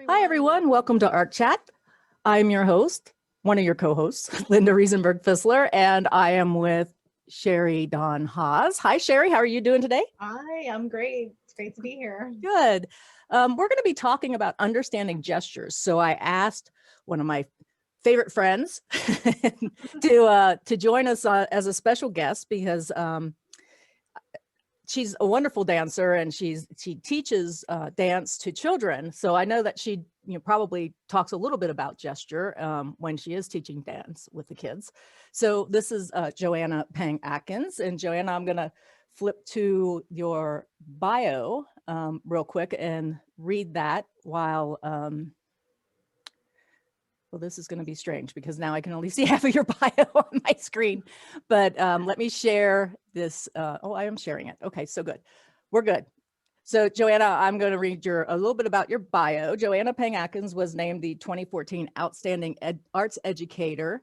Hi, everyone. Welcome to Art Chat. I'm your host, one of your co-hosts, Linda Riesenberg Fisler, and I am with Cherie Dawn Haas. Hi, Cherie. How are you doing today? Hi, I'm great. It's great to be here. Good. We're going to be talking about understanding gestures. So I asked one of my favorite friends to join us as a special guest because she's a wonderful dancer and she teaches dance to children. So I know that she probably talks a little bit about gesture when she is teaching dance with the kids. So this is Joanna Pang Atkins. And Joanna, I'm going to flip to your bio real quick and read that while well, this is going to be strange because now I can only see half of your bio on my screen, but let me share this. Oh, I am sharing it. Okay, so good. We're good. So Joanna, I'm going to read a little bit about your bio. Joanna Pang Atkins was named the 2014 Outstanding Arts Educator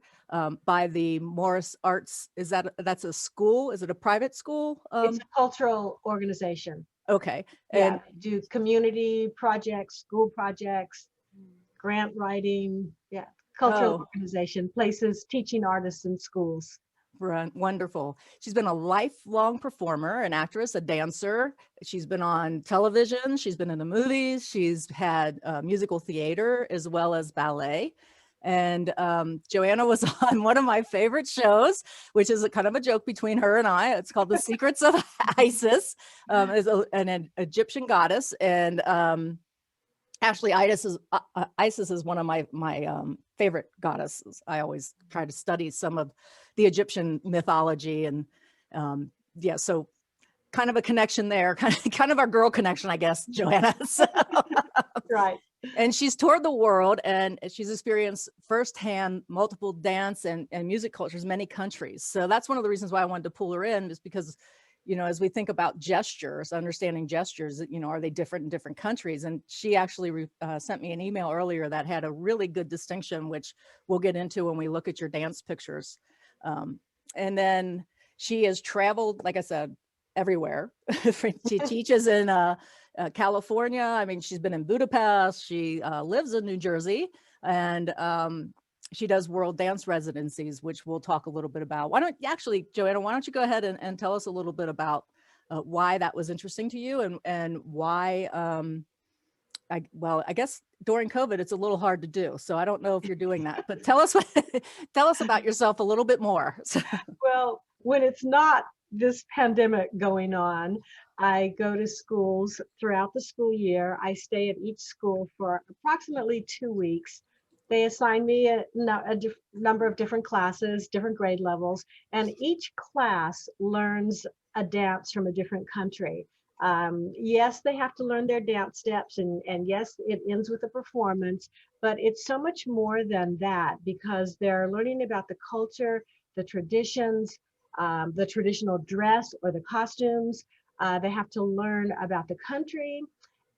by the Morris Arts. That's a school? Is it a private school? It's a cultural organization. Okay. And do community projects, school projects, grant writing, cultural organization, places teaching artists in schools. Wonderful. She's been a lifelong performer, an actress, a dancer. She's been on television. She's been in the movies. She's had musical theater as well as ballet. And Joanna was on one of my favorite shows, which is a kind of a joke between her and I. It's called The Secrets of Isis, is an Egyptian goddess. And actually, Isis is one of my favorite goddesses. I always try to study some of the Egyptian mythology, and so kind of a connection there, kind of our girl connection, I guess, Joanna. So, right. And she's toured the world, and she's experienced firsthand multiple dance and music cultures, many countries. So that's one of the reasons why I wanted to pull her in, is because as we think about gestures, understanding gestures, are they different in different countries? And she actually sent me an email earlier that had a really good distinction, which we'll get into when we look at your dance pictures. And then she has traveled, like I said, everywhere. She teaches in California. I mean, she's been in Budapest. She lives in New Jersey, and she does world dance residencies, which we'll talk a little bit about. Joanna, why don't you go ahead and tell us a little bit about why that was interesting to you, and why, I guess during COVID, it's a little hard to do. So I don't know if you're doing that, but tell us about yourself a little bit more. Well, when it's not this pandemic going on, I go to schools throughout the school year. I stay at each school for approximately 2 weeks. They assign me a number of different classes, different grade levels, and each class learns a dance from a different country. Yes, they have to learn their dance steps, and yes, it ends with a performance, but it's so much more than that, because they're learning about the culture, the traditions, the traditional dress or the costumes. They have to learn about the country.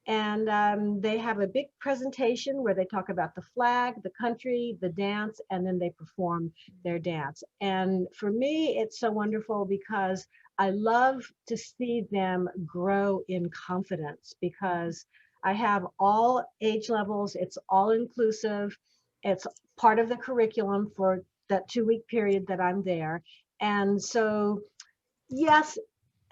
And they have a big presentation where they talk about the flag, the country, the dance, and then they perform their dance. And for me, it's so wonderful because I love to see them grow in confidence, because I have all age levels. It's all inclusive. It's part of the curriculum for that 2-week period that I'm there. And so, yes,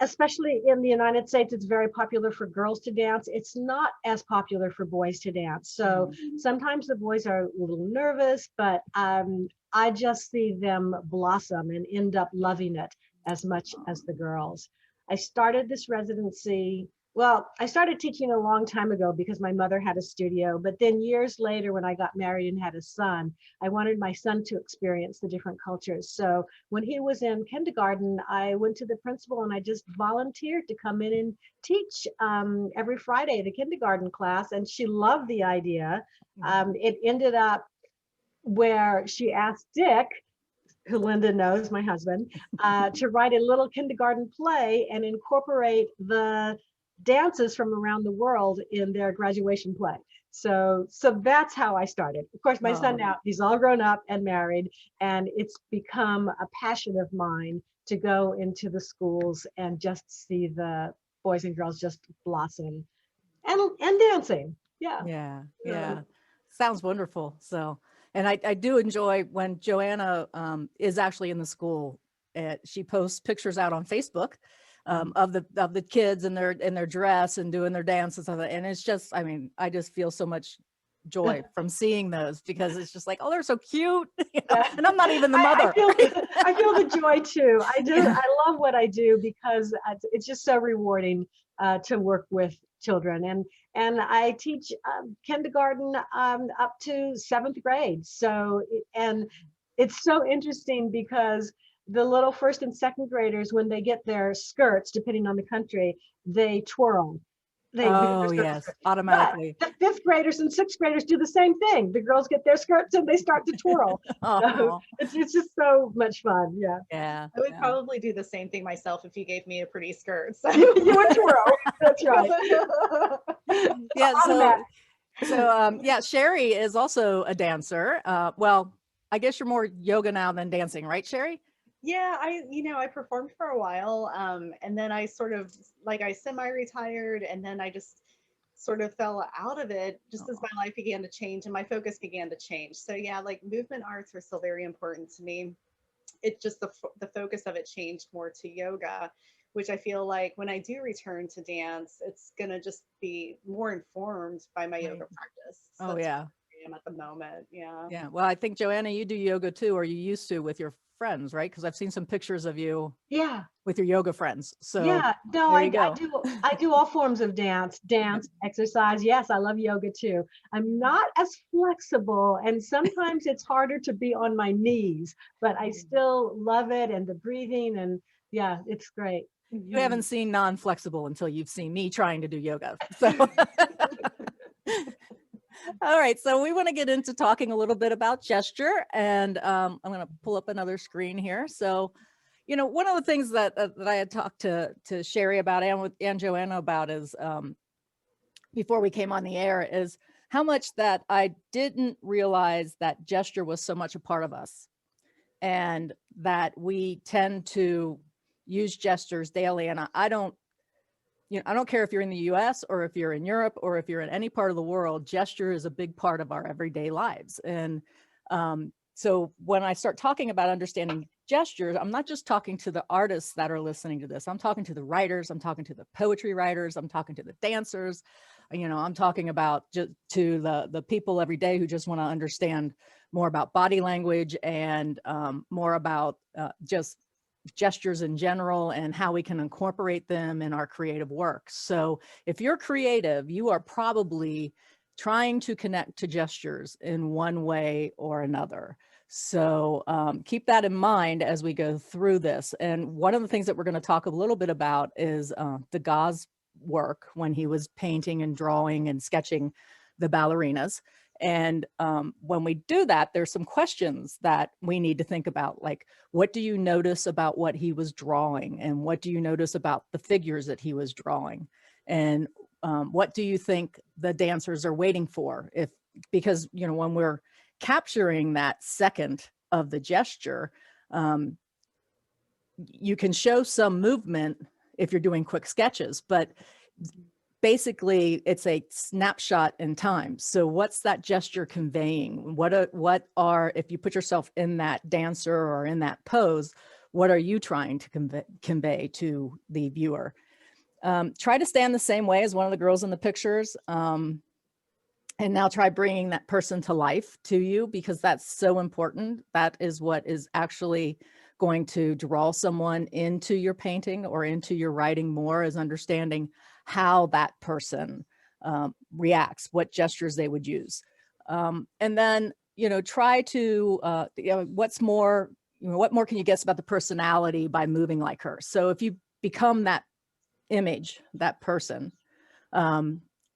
especially in the United States, it's very popular for girls to dance. It's not as popular for boys to dance. So sometimes the boys are a little nervous, but I just see them blossom and end up loving it as much as the girls. I started this residency. Well, I started teaching a long time ago because my mother had a studio, but then years later, when I got married and had a son, I wanted my son to experience the different cultures. So when he was in kindergarten, I went to the principal and I just volunteered to come in and teach every Friday the kindergarten class, and she loved the idea. It ended up where she asked Dick, who Linda knows, my husband, to write a little kindergarten play and incorporate the dances from around the world in their graduation play. So that's how I started. Of course, my son now, he's all grown up and married, and it's become a passion of mine to go into the schools and just see the boys and girls just blossom and dancing. Yeah. Yeah. Yeah. Sounds wonderful. So, and I do enjoy when Joanna is actually in the school. She posts pictures out on Facebook of the kids in their dress and doing their dances and it's just, I mean, I just feel so much joy from seeing those because it's just like, oh, they're so cute. Yeah. And I'm not even the I mother. I feel the joy too. I do. I love what I do because it's just so rewarding to work with children, and I teach kindergarten up to 7th grade. So and it's so interesting because the little 1st and 2nd graders, when they get their skirts, depending on the country, they twirl. Oh yes, But automatically. the 5th graders and 6th graders do the same thing. The girls get their skirts and they start to twirl. So it's just so much fun. Yeah. Yeah. I would probably do the same thing myself if you gave me a pretty skirt. So. You would twirl. That's right. Yeah. So Cherie is also a dancer. Well, I guess you're more yoga now than dancing, right, Cherie? Yeah, I performed for a while, and then I sort of I semi-retired, and then I just sort of fell out of it just as my life began to change and my focus began to change. So yeah, like movement arts are still very important to me. It just the focus of it changed more to yoga, which I feel like when I do return to dance, it's gonna just be more informed by my yoga practice. So that's where I am at the moment. Yeah. Yeah. Well, I think Joanna, you do yoga too, or you used to with your friends, right? Because I've seen some pictures of you with your yoga friends. So yeah, no, there you go. I do all forms of dance, exercise. Yes, I love yoga too. I'm not as flexible, and sometimes it's harder to be on my knees, but I still love it and the breathing, and yeah, it's great. You haven't seen non-flexible until you've seen me trying to do yoga. So all right, so we want to get into talking a little bit about gesture, and I'm going to pull up another screen here. So, one of the things that I had talked to Cherie about and Joanna about is before we came on the air is how much that I didn't realize that gesture was so much a part of us, and that we tend to use gestures daily. And I don't care if you're in the US or if you're in Europe or if you're in any part of the world, gesture is a big part of our everyday lives. And so when I start talking about understanding gestures, I'm not just talking to the artists that are listening to this. I'm talking to the writers. I'm talking to the poetry writers. I'm talking to the dancers. I'm talking about just to the people every day who just want to understand more about body language and more about just gestures in general and how we can incorporate them in our creative work. So if you're creative, you are probably trying to connect to gestures in one way or another. So keep that in mind as we go through this. And one of the things that we're going to talk a little bit about is Degas' work when he was painting and drawing and sketching the ballerinas. And when we do that, there's some questions that we need to think about, like, what do you notice about what he was drawing? And what do you notice about the figures that he was drawing? And what do you think the dancers are waiting for? Because, when we're capturing that second of the gesture, you can show some movement if you're doing quick sketches, but basically it's a snapshot in time. So what's that gesture conveying? What are, if you put yourself in that dancer or in that pose, what are you trying to convey to the viewer? Try to stand the same way as one of the girls in the pictures. And now try bringing that person to life to you, because that's so important. That is what is actually going to draw someone into your painting or into your writing more, is understanding how that person reacts, what gestures they would use. And then, try to, what more can you guess about the personality by moving like her? So if you become that image, that person,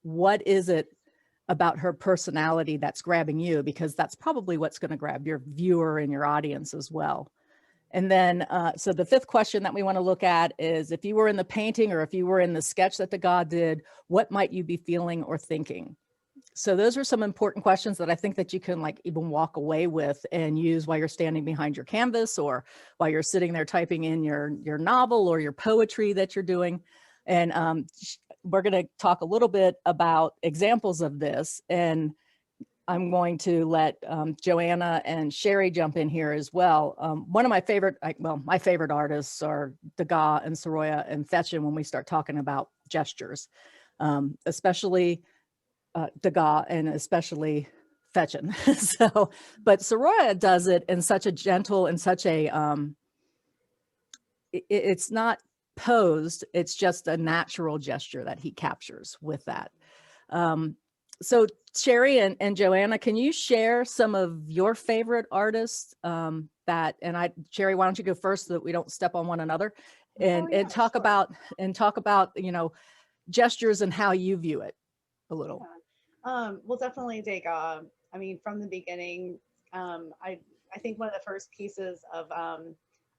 what is it about her personality that's grabbing you? Because that's probably what's going to grab your viewer and your audience as well. And then, so the fifth question that we want to look at is, if you were in the painting or if you were in the sketch that Degas did, what might you be feeling or thinking? So those are some important questions that I think that you can even walk away with and use while you're standing behind your canvas, or while you're sitting there typing in your novel or your poetry that you're doing. And we're going to talk a little bit about examples of this, and I'm going to let Joanna and Cherie jump in here as well. One of my favorite, my favorite artists are Degas and Sorolla and Fetchin when we start talking about gestures, especially Degas and especially Fetchin. So, but Sorolla does it in such a gentle and such a, it's not posed, it's just a natural gesture that he captures with that. So Cherie and Joanna, can you share some of your favorite artists Cherie, why don't you go first so that we don't step on one another, and talk about gestures and how you view it a little. Well, definitely Degas. I mean, from the beginning, I think one of the first pieces of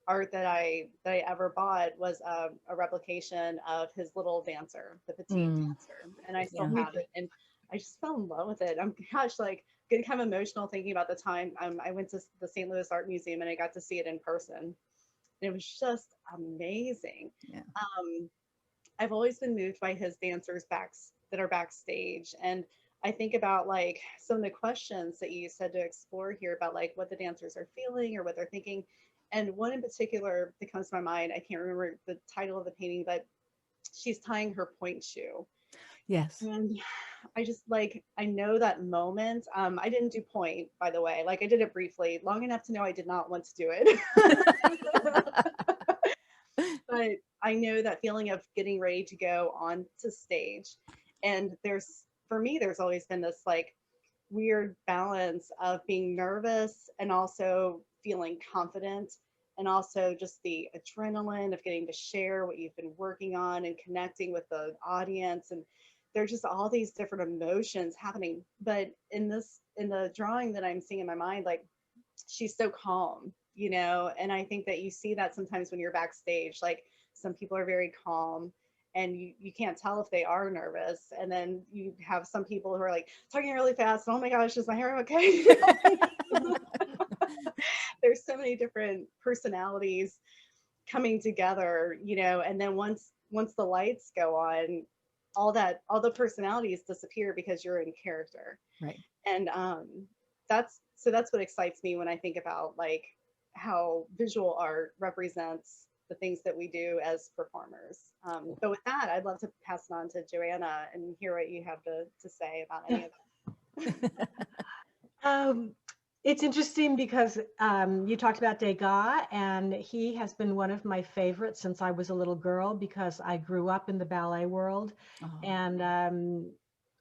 art that I ever bought was a replication of his little dancer, the Petite Dancer, and I still have it, and I just fell in love with it. I'm like getting kind of emotional thinking about the time I went to the St. Louis Art Museum and I got to see it in person. And it was just amazing. Yeah. I've always been moved by his dancers that are backstage, and I think about like some of the questions that you said to explore here about like what the dancers are feeling or what they're thinking. And one in particular that comes to my mind, I can't remember the title of the painting, but she's tying her point shoe. Yes. And I just like, I know that moment. I didn't do point, by the way. Like I did it briefly, long enough to know I did not want to do it. But I know that feeling of getting ready to go on to stage. And for me, there's always been this like weird balance of being nervous and also feeling confident, and also just the adrenaline of getting to share what you've been working on and connecting with the audience. And there's just all these different emotions happening. But in the drawing that I'm seeing in my mind, like she's so calm, and I think that you see that sometimes when you're backstage, like some people are very calm and you can't tell if they are nervous. And then you have some people who are like talking really fast. Oh my gosh, is my hair okay? There's so many different personalities coming together, and then once the lights go on, all the personalities disappear because you're in character. Right. And that's what excites me when I think about like how visual art represents the things that we do as performers. But with that, I'd love to pass it on to Joanna and hear what you have to say about any of that. It's interesting because you talked about Degas, and he has been one of my favorites since I was a little girl because I grew up in the ballet world. And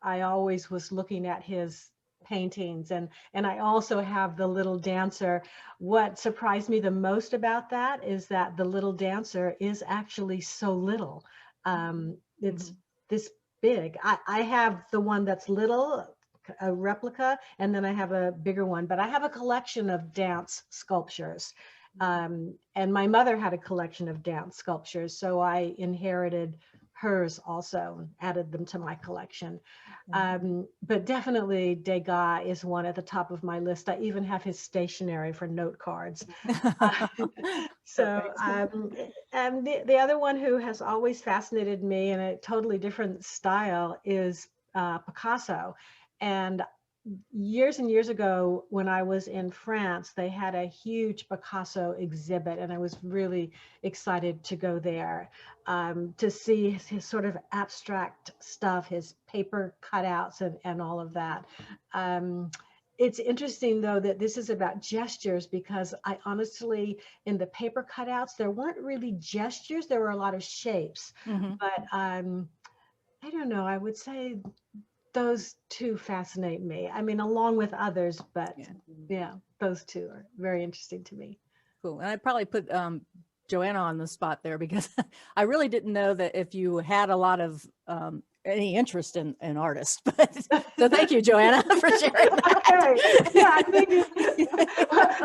I always was looking at his paintings, and I also have the little dancer. What surprised me the most about that is that the little dancer is actually so little. It's this big. I have the one that's little, a replica, and then I have a bigger one, but I have a collection of dance sculptures. And my mother had a collection of dance sculptures, so I inherited hers also, added them to my collection. But definitely Degas is one at the top of my list. I even have his stationery for note cards. And the other one who has always fascinated me in a totally different style is Picasso. And years and years ago, when I was in France, they had a huge Picasso exhibit, and I was really excited to go there to see his sort of abstract stuff, his paper cutouts and all of that. It's interesting, though, that this is about gestures, because I honestly, in the paper cutouts, there weren't really gestures. There were a lot of shapes. But I don't know, I would say those two fascinate me. I mean, along with others, but yeah, those two are very interesting to me. Cool. And I'd probably put Joanna on the spot there, because I really didn't know that if you had a lot of any interest in artists. But so thank you, Joanna, for sharing that. Yeah, I think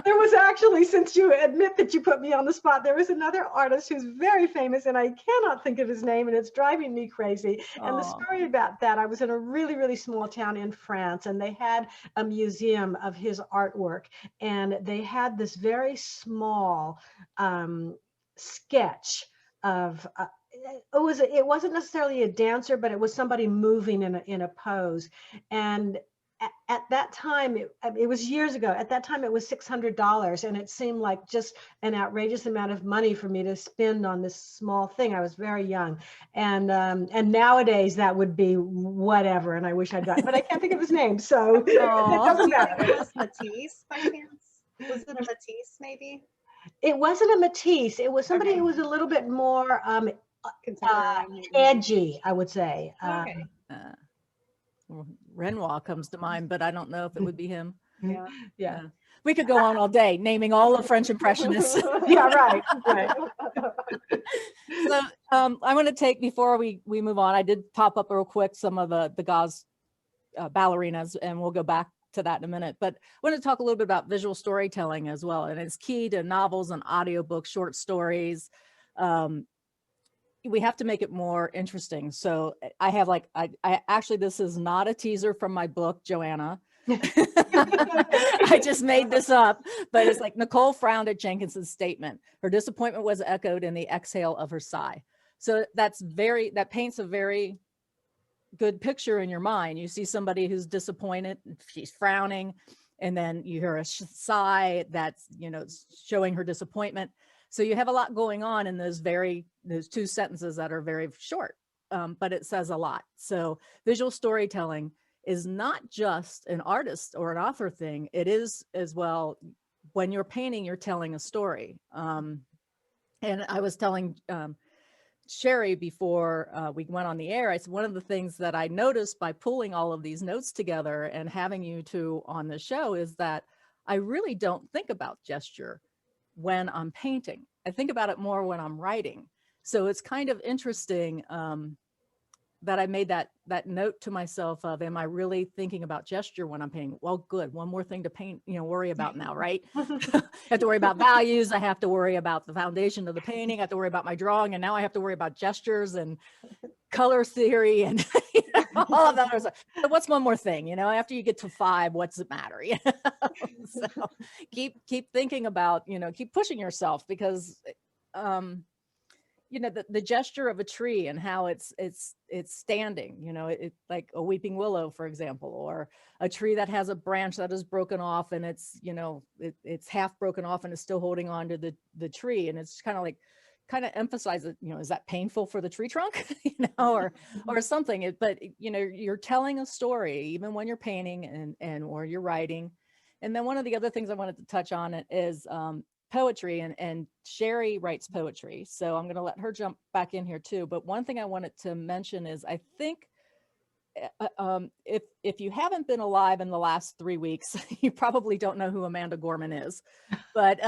there was actually, since you admit that you put me on the spot, there was another artist who's very famous, and I cannot think of his name, and it's driving me crazy. And the story about that, I was in a really, really small town in France, and they had a museum of his artwork, and they had this very small sketch of it wasn't necessarily a dancer, but it was somebody moving in a pose. And at that time, it was years ago. At that time, it was $600, and it seemed like just an outrageous amount of money for me to spend on this small thing. I was very young, and nowadays that would be whatever. And I wish I'd done, but I can't think of his name, so it doesn't matter. It was Matisse by chance? Was it a Matisse maybe? It wasn't a Matisse. It was somebody who was a little bit more Contemporary. edgy, I would say. Okay. Renoir comes to mind, but I don't know if it would be him. Yeah. We could go on all day naming all the French Impressionists. Yeah, right. So I want to take, before we move on, I did pop up real quick some of the gauze ballerinas, and we'll go back to that in a minute. But I want to talk a little bit about visual storytelling as well. And it's key to novels and audiobooks, short stories. We have to make it more interesting. So I have I actually, this is not a teaser from my book, Joanna. I just made this up, but it's like Nicole frowned at Jenkins's statement. Her disappointment was echoed in the exhale of her sigh. So that paints a very good picture in your mind. You see somebody who's disappointed, she's frowning, and then you hear a sigh that's, showing her disappointment. So you have a lot going on in those two sentences that are very short, but it says a lot. So visual storytelling is not just an artist or an author thing. It is as well, when you're painting, you're telling a story. And I was telling Cherie before we went on the air, I said, one of the things that I noticed by pulling all of these notes together and having you two on the show is that I really don't think about gesture when I'm painting. I think about it more when I'm writing. So it's kind of interesting that I made that note to myself of, am I really thinking about gesture when I'm painting? Well, good. One more thing to paint, worry about now, right? I have to worry about values. I have to worry about the foundation of the painting. I have to worry about my drawing. And now I have to worry about gestures and color theory and all of that other stuff. So what's one more thing, after you get to 5, what's it matter? So keep thinking about, keep pushing yourself, because the gesture of a tree and how it's standing, like a weeping willow, for example, or a tree that has a branch that is broken off and it's, it's half broken off and is still holding on to the tree. And it's kind of emphasize it, is that painful for the tree trunk, or something. But, you're telling a story, even when you're painting or you're writing. And then one of the other things I wanted to touch on is poetry, and Cherie writes poetry. So I'm going to let her jump back in here too. But one thing I wanted to mention is, I think if you haven't been alive in the last 3 weeks, you probably don't know who Amanda Gorman is, but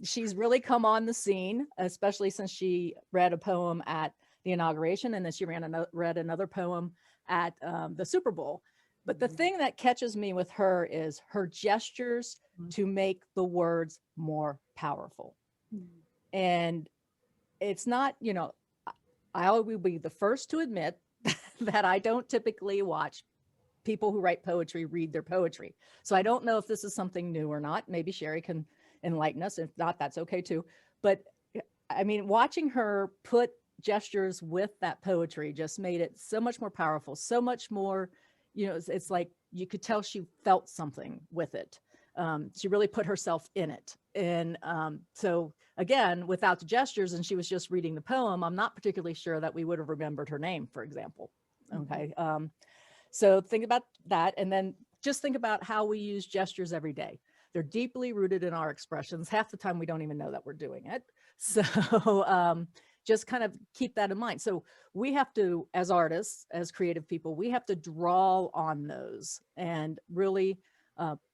she's really come on the scene, especially since she read a poem at the inauguration, and then she read another poem at the Super Bowl. But the thing that catches me with her is her gestures to make the words more powerful. And it's not, I will be the first to admit that I don't typically watch people who write poetry read their poetry. So I don't know if this is something new or not. Maybe Cherie can enlighten us. If not, that's okay too. But I mean, watching her put gestures with that poetry just made it so much more powerful, so much more, it's like you could tell she felt something with it. She really put herself in it. And so again, without the gestures, and she was just reading the poem, I'm not particularly sure that we would have remembered her name, for example. Okay. So think about that. And then just think about how we use gestures every day. They're deeply rooted in our expressions. Half the time we don't even know that we're doing it. So just kind of keep that in mind. So we have to, as artists, as creative people, we have to draw on those and really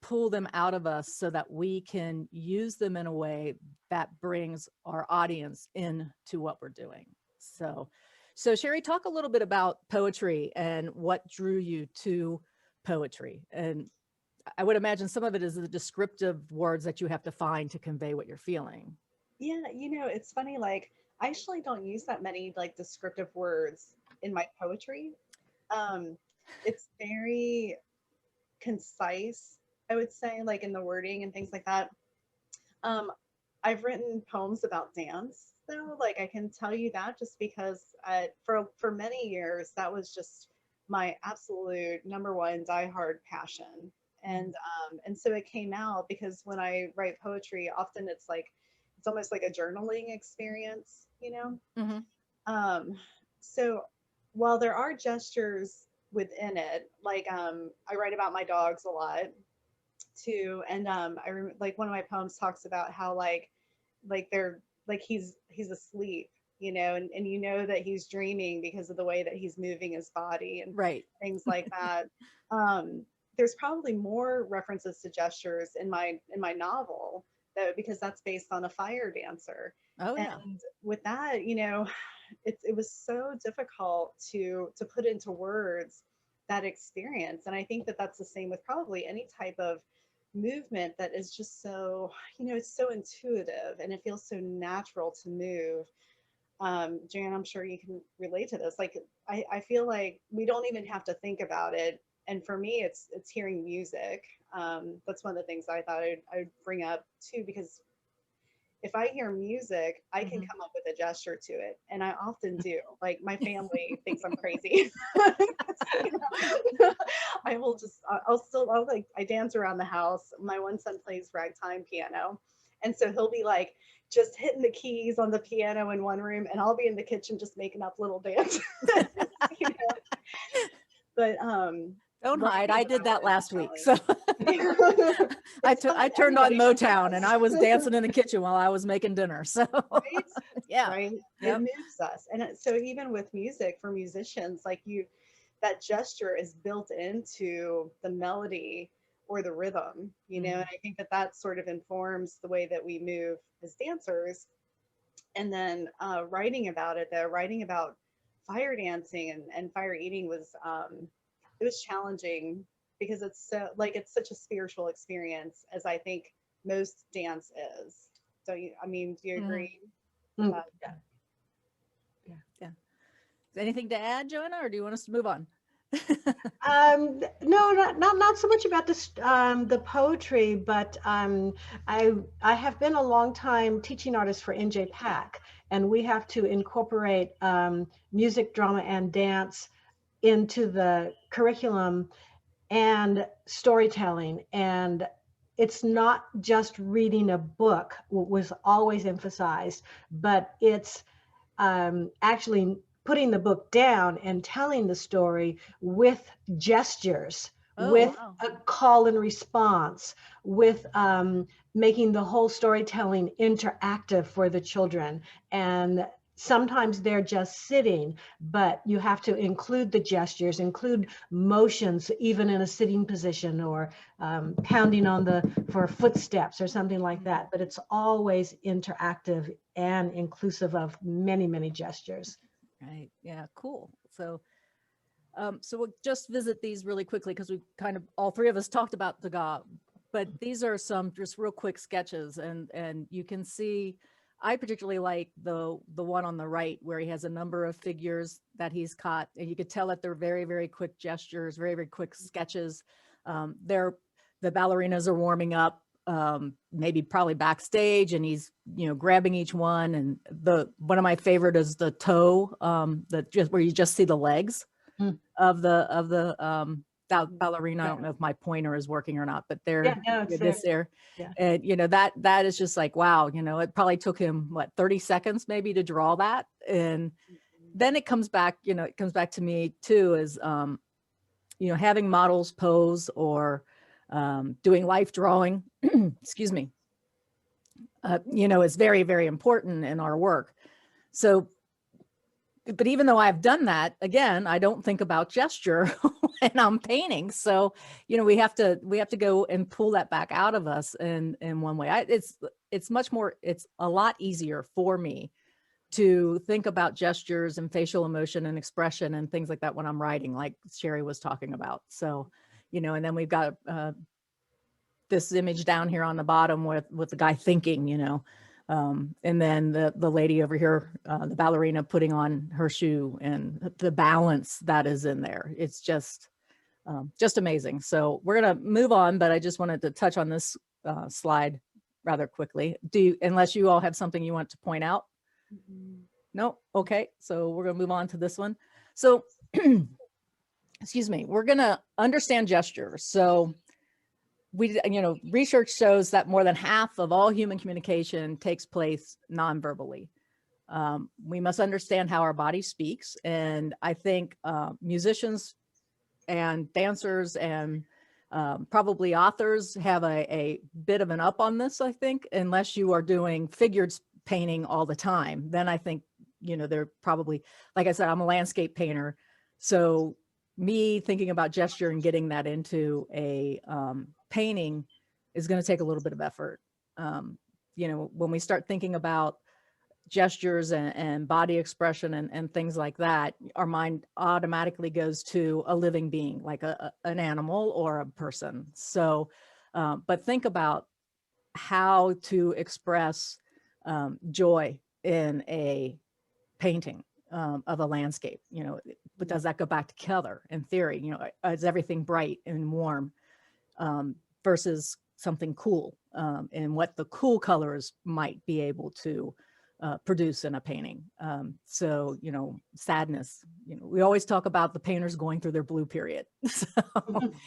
pull them out of us so that we can use them in a way that brings our audience into what we're doing. So Cherie, talk a little bit about poetry and what drew you to poetry. And I would imagine some of it is the descriptive words that you have to find to convey what you're feeling. Yeah, it's funny, like I actually don't use that many like descriptive words in my poetry. It's very concise, I would say, like in the wording and things like that. I've written poems about dance though. Like I can tell you that just because for many years that was just my absolute number one diehard passion. And so it came out because when I write poetry, often it's almost like a journaling experience, you know? Mm-hmm. So while there are gestures within it, like I write about my dogs a lot too, and like one of my poems talks about how they're like he's asleep, you know, and you know that he's dreaming because of the way that he's moving his body and Right. things like that. There's probably more references to gestures in my novel though, because that's based on a fire dancer. Oh yeah. And with that, you know, it was so difficult to put into words that experience. And I think that that's the same with probably any type of movement that is just so, you know, it's so intuitive and it feels so natural to move. Jan, I'm sure you can relate to this. Like I feel like we don't even have to think about it. And for me, it's hearing music. That's one of the things I thought I'd bring up too, because if I hear music, I can come up with a gesture to it. And I often do. Like my family thinks I'm crazy. You know? I dance around the house. My one son plays ragtime piano. And so he'll be like just hitting the keys on the piano in one room, and I'll be in the kitchen just making up little dances. You know? But Don't hide. I did that last week. challenge. So I turned on Motown and I was dancing in the kitchen while I was making dinner. So Right? yeah. Right? Yep. It moves us. And so even with music for musicians, like that gesture is built into the melody or the rhythm, you know, and I think that sort of informs the way that we move as dancers. And then writing about it, though, writing about fire dancing and fire eating it was challenging because it's such a spiritual experience, as I think most dance is. So I mean, do you agree? Mm. Yeah. Anything to add, Joanna, or do you want us to move on? No, not so much about this, the poetry, but I have been a long time teaching artist for NJPAC, and we have to incorporate music, drama, and dance into the curriculum and storytelling. And it's not just reading a book, was always emphasized, but it's actually putting the book down and telling the story with gestures, with wow. a call and response, with making the whole storytelling interactive for the children. And sometimes they're just sitting, but you have to include the gestures, include motions, even in a sitting position, or pounding for footsteps or something like that. But it's always interactive and inclusive of many, many gestures. Right. Yeah. Cool. So, so we'll just visit these really quickly because we kind of, all three of us talked about Degas, but these are some just real quick sketches, and you can see, I particularly like the one on the right where he has a number of figures that he's caught, and you could tell that they're very, very quick gestures, very, very quick sketches. The ballerinas are warming up, maybe probably backstage, and he's, you know, grabbing each one. And one of my favorite is the toe, where you just see the legs of the ballerina. I don't know if my pointer is working or not, but Yeah, no, it's there. Yeah. And you know, that is just like, wow, you know, it probably took him 30 seconds maybe to draw that. And then it comes back, you know, it comes back to me too, as you know, having models pose, or doing life drawing, excuse me, you know, is very, very important in our work. So, but even though I've done that, again, I don't think about gesture when I'm painting. So, you know, we have to go and pull that back out of us in one way. It's much more, it's a lot easier for me to think about gestures and facial emotion and expression and things like that when I'm writing, like Cherie was talking about. So, you know, and then we've got this image down here on the bottom with the guy thinking, you know, and then the lady over here, the ballerina putting on her shoe, and the balance that is in there. It's just amazing. So we're going to move on, but I just wanted to touch on this slide rather quickly. Unless you all have something you want to point out? No? Okay, so we're gonna move on to this one. So, excuse me, we're gonna understand gesture. So research shows that more than half of all human communication takes place non-verbally. We must understand how our body speaks. And I think musicians and dancers and probably authors have a bit of an up on this, I think, unless you are doing figured painting all the time. Then I think, they're probably, like I said, I'm a landscape painter. So me thinking about gesture and getting that into a painting is going to take a little bit of effort. When we start thinking about gestures and body expression and things like that, our mind automatically goes to a living being, like an animal or a person. So, but think about how to express joy in a painting of a landscape. But does that go back to color and theory? Is everything bright and warm versus something cool, and what the cool colors might be able to produce in a painting. So, sadness, we always talk about the painters going through their blue period. So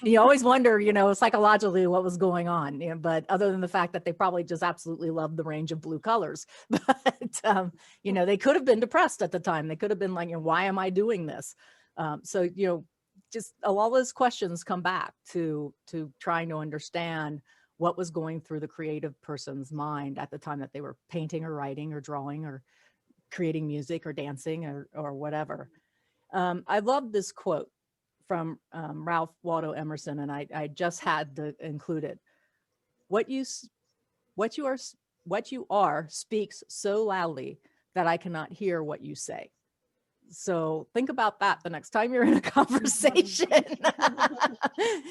you always wonder, psychologically what was going on, but other than the fact that they probably just absolutely loved the range of blue colors, but, they could have been depressed at the time. They could have been like, why am I doing this? So, just all those questions come back to trying to understand what was going through the creative person's mind at the time that they were painting or writing or drawing or creating music or dancing or whatever. I love this quote from Ralph Waldo Emerson, and I just had to include it. What you are speaks so loudly that I cannot hear what you say. So think about that the next time you're in a conversation.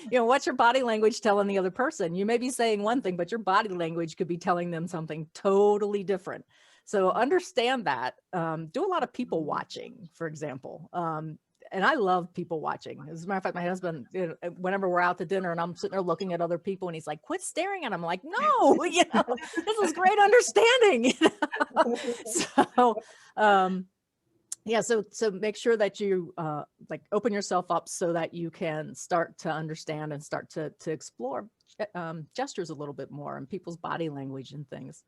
What's your body language telling the other person? You may be saying one thing, but your body language could be telling them something totally different. So understand that. Do a lot of people watching, for example. And I love people watching. As a matter of fact, my husband, whenever we're out to dinner and I'm sitting there looking at other people and he's like, quit staring at them. I'm like, no, this is great understanding. So, yeah, so make sure that you open yourself up so that you can start to understand and start to explore gestures a little bit more and people's body language and things.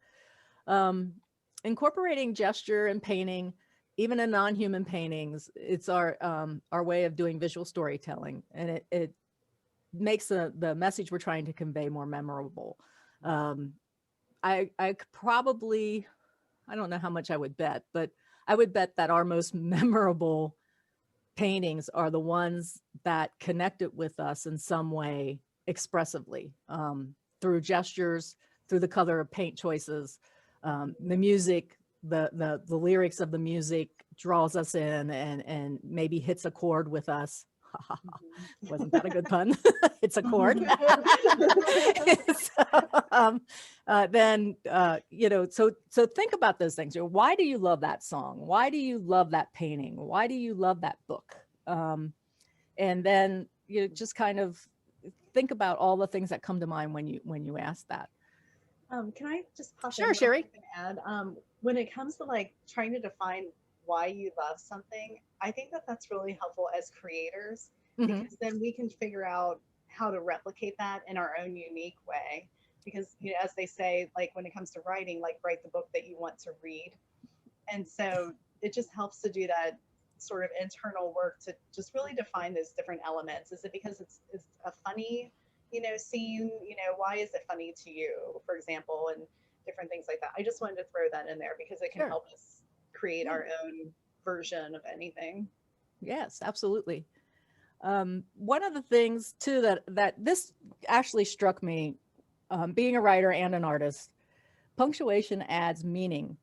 Incorporating gesture and painting, even in non-human paintings, it's our way of doing visual storytelling, and it makes the message we're trying to convey more memorable. I could probably, I don't know how much I would bet, but I would bet that our most memorable paintings are the ones that connected with us in some way expressively, through gestures, through the color of paint choices, the music, the lyrics of the music draws us in and maybe hits a chord with us. Wasn't that a good pun? It's a chord. So think about those things. Why do you love that song? Why do you love that painting? Why do you love that book? And then just kind of think about all the things that come to mind when you ask that. Can I just pop Sure, in Cherie. and add? When it comes to trying to define why you love something, I think that that's really helpful as creators, because then we can figure out how to replicate that in our own unique way. Because as they say, when it comes to writing, write the book that you want to read. And so it just helps to do that sort of internal work to just really define those different elements. Is it because it's a funny scene? Why is it funny to you, for example, and different things like that. I just wanted to throw that in there because it can help us create our own version of anything. Yes, absolutely. One of the things too that this actually struck me, being a writer and an artist, punctuation adds meaning.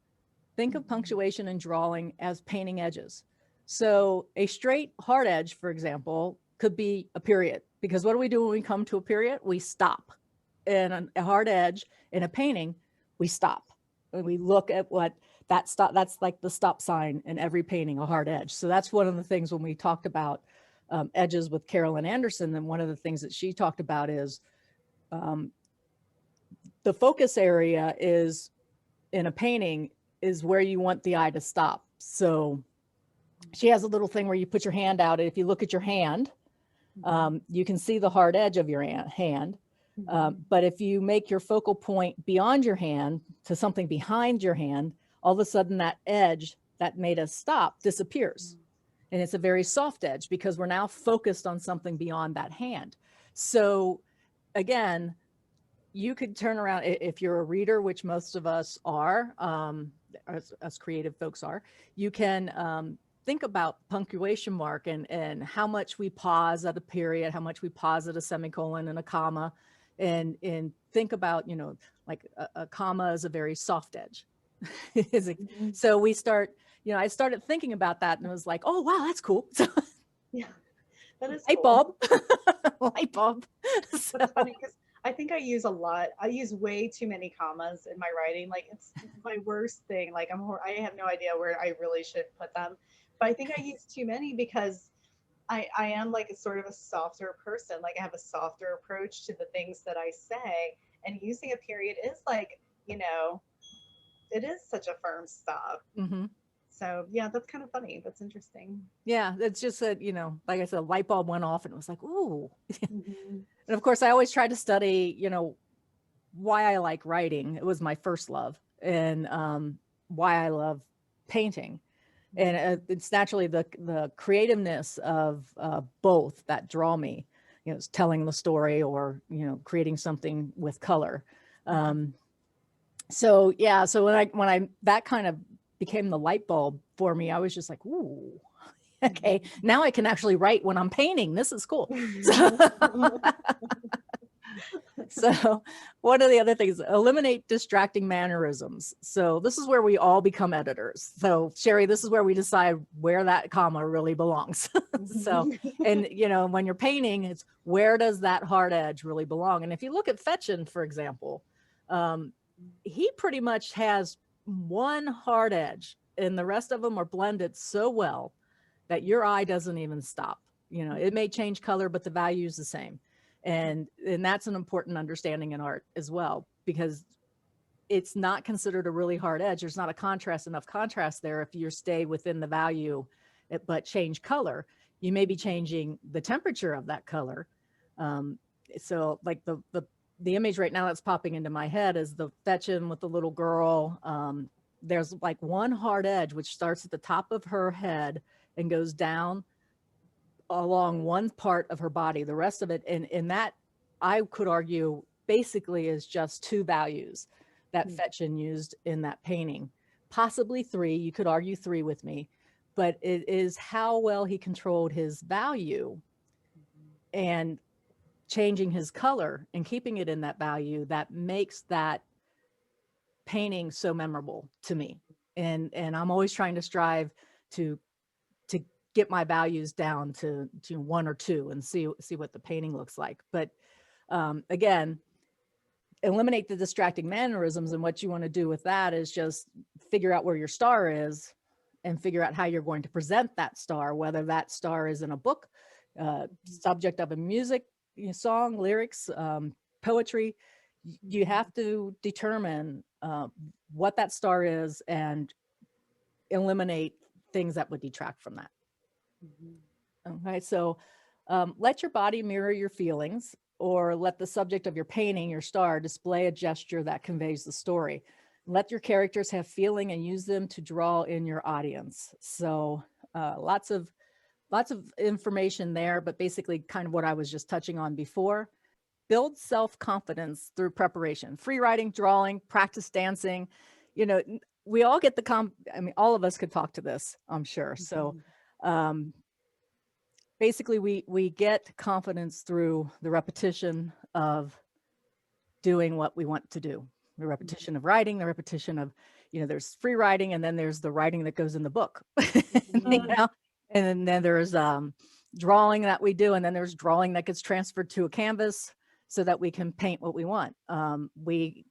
Think of punctuation and drawing as painting edges. So a straight hard edge, for example, could be a period, because what do we do when we come to a period? We stop. And a hard edge in a painting, we stop. And we look at what that stop, that's like the stop sign in every painting, a hard edge. So that's one of the things when we talked about edges with Carolyn Anderson, then one of the things that she talked about is the focus area is in a painting is where you want the eye to stop. So she has a little thing where you put your hand out, and if you look at your hand, you can see the hard edge of your hand. But if you make your focal point beyond your hand to something behind your hand, all of a sudden that edge that made us stop disappears. And it's a very soft edge because we're now focused on something beyond that hand. So again, you could turn around if you're a reader, which most of us are, us creative folks are, you can think about punctuation mark and how much we pause at a period, how much we pause at a semicolon and a comma, and think about, you know, like a comma is a very soft edge. So we start, you know, I started thinking about that and it was like, oh, wow, that's cool. So, Yeah, that is light cool. bulb, light bulb. So, That's funny because I think I use way too many commas in my writing. Like it's my worst thing. Like I have no idea where I really should put them. But I think I use too many because I am like a sort of a softer person. Like I have a softer approach to the things that I say. And using a period is like, you know, it is such a firm stop. So yeah, that's kind of funny. That's interesting. yeah, it's just that, you know, like I said, a light bulb went off and it was like, ooh. Mhm. And of course, I always tried to study, you know, why I like writing. It was my first love, and why I love painting. And it's naturally the creativeness of both that draw me. You know, it's telling the story or, you know, creating something with color. So yeah, so when I that kind of became the light bulb for me, I was just like, ooh, okay, now I can actually write when I'm painting. This is cool. So one of the other things, eliminate distracting mannerisms. So this is where we all become editors. So Cherie, this is where we decide where that comma really belongs. So, and you know, when you're painting, it's where does that hard edge really belong? And if you look at Fetchin, for example, he pretty much has one hard edge and the rest of them are blended so well that your eye doesn't even stop. You know, it may change color, but the value is the same. And that's an important understanding in art as well, because it's not considered a really hard edge. There's not enough contrast there. If you stay within the value, but change color, you may be changing the temperature of that color. So like the image right now that's popping into my head is the Fetchin with the little girl. There's like one hard edge, which starts at the top of her head and goes down along one part of her body. The rest of it, and that I could argue basically is just two values that Fetchin used in that painting, possibly three. You could argue three with me, but it is how well he controlled his value and changing his color and keeping it in that value that makes that painting so memorable to me. And I'm always trying to strive to get my values down to one or two and see what the painting looks like. But again, eliminate the distracting mannerisms. And what you want to do with that is just figure out where your star is and figure out how you're going to present that star, whether that star is in a book, subject of a music, song, lyrics, poetry. You have to determine what that star is and eliminate things that would detract from that. Okay, so let your body mirror your feelings, or let the subject of your painting, your star, display a gesture that conveys the story. Let your characters have feeling and use them to draw in your audience. So lots of information there, but basically kind of what I was just touching on before. Build self-confidence through preparation, free writing, drawing, practice dancing. You know, we all get I mean, all of us could talk to this, I'm sure. So basically we get confidence through the repetition of doing what we want to do, the repetition of writing, the repetition of, you know, there's free writing, and then there's the writing that goes in the book. You know? And then there's drawing that we do, and then there's drawing that gets transferred to a canvas so that we can paint what we want. We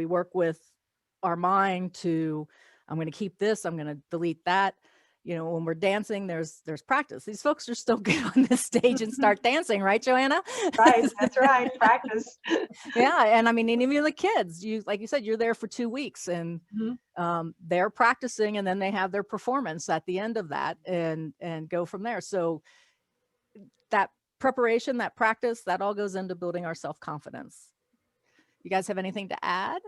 work with our mind to, I'm going to keep this, I'm going to delete that. you know, when we're dancing, there's practice. These folks are still get on this stage and start dancing, right, Joanna? Right, that's right, practice. Yeah, and I mean, and even the kids, like you said, you're there for 2 weeks, and they're practicing, and then they have their performance at the end of that, and go from there. So that preparation, that practice, that all goes into building our self-confidence. You guys have anything to add?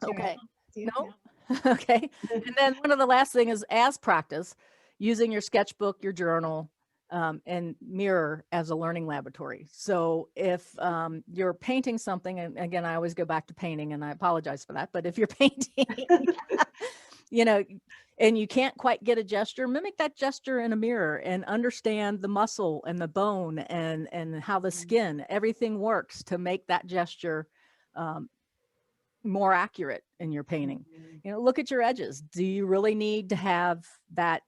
Okay. No? Okay. And then one of the last thing is, as practice, using your sketchbook, your journal, and mirror as a learning laboratory. So if you're painting something, and again, I always go back to painting, and I apologize for that, but if you're painting, you know, and you can't quite get a gesture, mimic that gesture in a mirror and understand the muscle and the bone and how the skin, everything works to make that gesture more accurate in your painting. You know, look at your edges. Do you really need to have that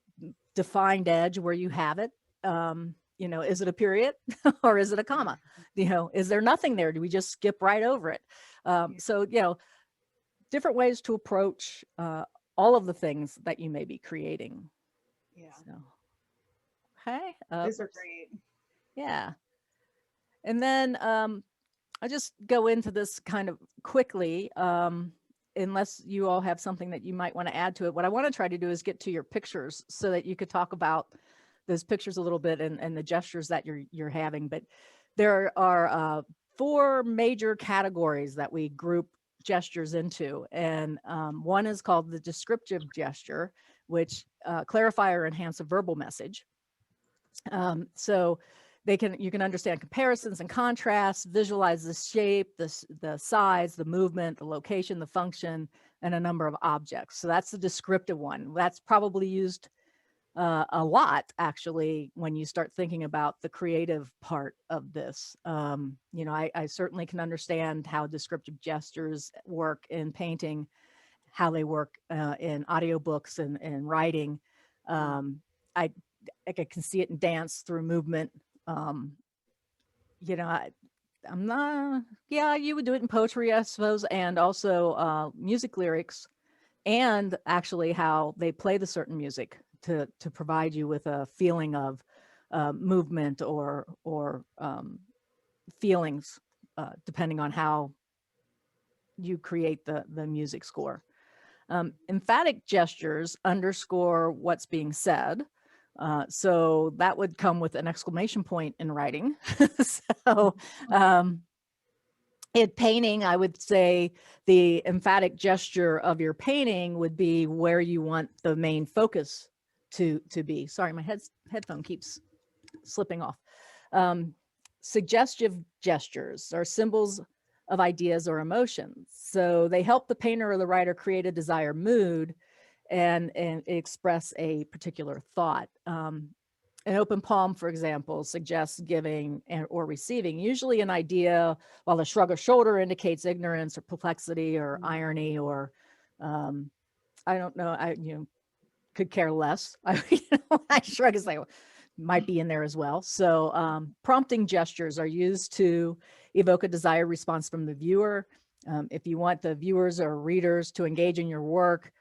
defined edge where you have it? You know, is it a period or is it a comma? You know, is there nothing there? Do we just skip right over it? So, you know, different ways to approach all of the things that you may be creating. Yeah. So, okay. Those are great. Yeah. And then I'll just go into this kind of quickly, unless you all have something that you might want to add to it. What I want to try to do is get to your pictures so that you could talk about those pictures a little bit and the gestures that you're having. But there are 4 major categories that we group gestures into. And one is called the descriptive gesture, which clarify or enhance a verbal message. So you can understand comparisons and contrasts, visualize the shape, the size, the movement, the location, the function, and a number of objects. So that's the descriptive one. That's probably used a lot, actually, when you start thinking about the creative part of this. You know, I certainly can understand how descriptive gestures work in painting, how they work in audiobooks and writing. I can see it in dance through movement. You know, I'm not, yeah, you would do it in poetry, I suppose, and also music lyrics, and actually how they play the certain music to provide you with a feeling of movement or feelings, depending on how you create the music score. Emphatic gestures underscore what's being said. So that would come with an exclamation point in writing. So in painting, I would say the emphatic gesture of your painting would be where you want the main focus to be. Sorry, my headphone keeps slipping off. Suggestive gestures are symbols of ideas or emotions. So they help the painter or the writer create a desired mood and express a particular thought. An open palm, for example, suggests giving or receiving, usually an idea, while a shrug of shoulder indicates ignorance or perplexity or irony or I don't know, I could care less. I shrug is like, might be in there as well. So prompting gestures are used to evoke a desired response from the viewer. If you want the viewers or readers to engage in your work,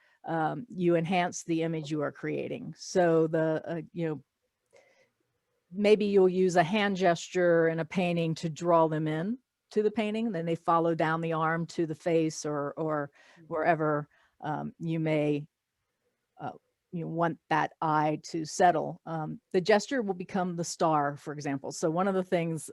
you enhance the image you are creating. So maybe you'll use a hand gesture in a painting to draw them in to the painting, then they follow down the arm to the face or wherever you may want that eye to settle. The gesture will become the star, for example. So one of the things,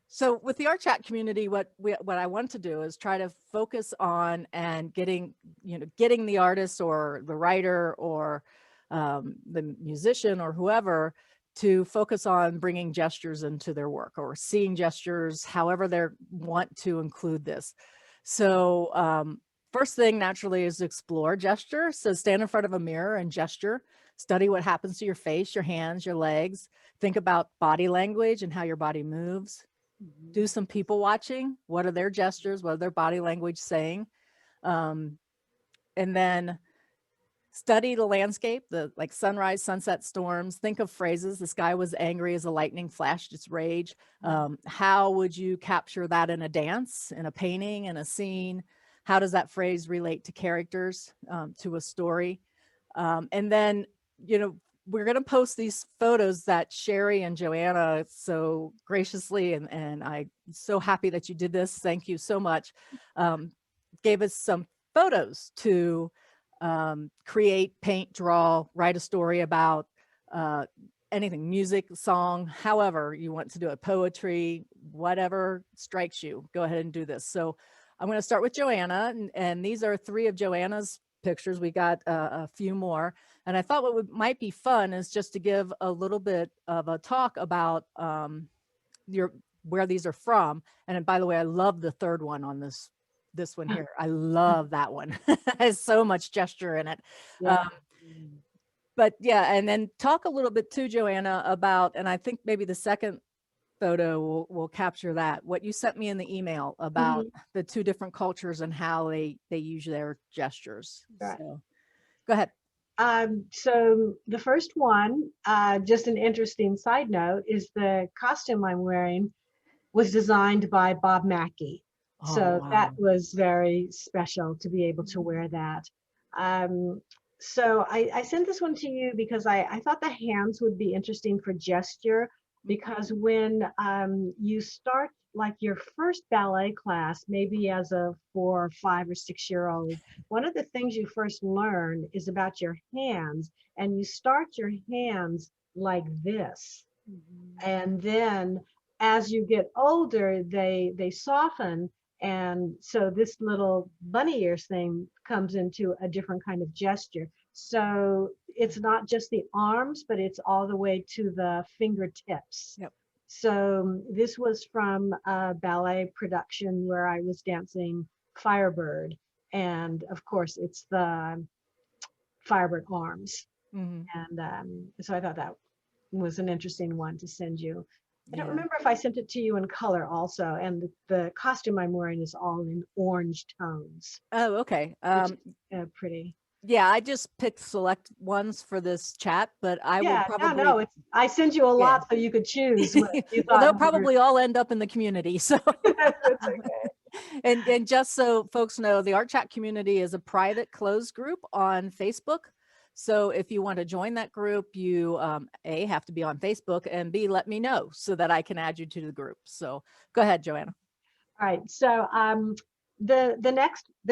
so with the art chat community, what I want to do is try to focus on and getting the artist or the writer or the musician or whoever to focus on bringing gestures into their work or seeing gestures, however they want to include this. So first thing naturally is explore gesture. So stand in front of a mirror and gesture, study what happens to your face, your hands, your legs, think about body language and how your body moves. Do some people watching. What are their gestures? What are their body language saying? And then study the landscape, like sunrise, sunset, storms. Think of phrases. The sky was angry as the lightning flashed its rage. How would you capture that in a dance, in a painting, in a scene? how does that phrase relate to characters, to a story? And then, you know, we're going to post these photos that Cherie and Joanna so graciously, and I'm so happy that you did this. Thank you so much. Gave us some photos to create, paint, draw, write a story about anything, music, song, however you want to do it, poetry, whatever strikes you, go ahead and do this. So I'm going to start with Joanna, and these are 3 of Joanna's pictures. We got a few more. And I thought what might be fun is just to give a little bit of a talk about where these are from. And by the way, I love the 3rd one on this one here. I love that one. It has so much gesture in it. Yeah. But yeah, and then talk a little bit too, Joanna, about, and I think maybe the second photo will capture that, what you sent me in the email about the 2 different cultures and how they use their gestures. Right. So go ahead. So the first one, just an interesting side note, is the costume I'm wearing was designed by Bob Mackie. Oh, So wow. that was very special to be able to wear that. So I sent this one to you because I thought the hands would be interesting for gesture, because when you start like your first ballet class, maybe as a 4 or 5 or 6-year-old, one of the things you first learn is about your hands, and you start your hands like this. And then as you get older, they soften. And so this little bunny ears thing comes into a different kind of gesture. So it's not just the arms, but it's all the way to the fingertips. Yep. So this was from a ballet production where I was dancing Firebird. And of course, it's the Firebird arms. And so I thought that was an interesting one to send you. I don't remember if I sent it to you in color also, and the costume I'm wearing is all in orange tones. Oh, okay. Pretty. Yeah, I just picked select ones for this chat, but I will probably. No, I sent you a lot so you could choose what you Well, thought. they'll probably all end up in the community. So That's okay. and just so folks know, the Art Chat community is a private closed group on Facebook. So if you want to join that group, you A, have to be on Facebook, and B, let me know so that I can add you to the group. So go ahead, Joanna. All right. So the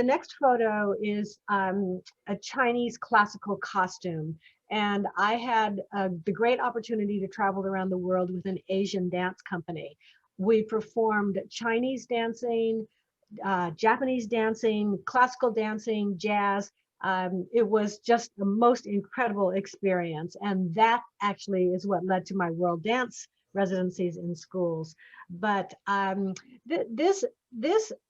next photo is a Chinese classical costume, and I had the great opportunity to travel around the world with an Asian dance company. We performed Chinese dancing, Japanese dancing, classical dancing, jazz. It was just the most incredible experience, and that actually is what led to my world dance residencies in schools. But this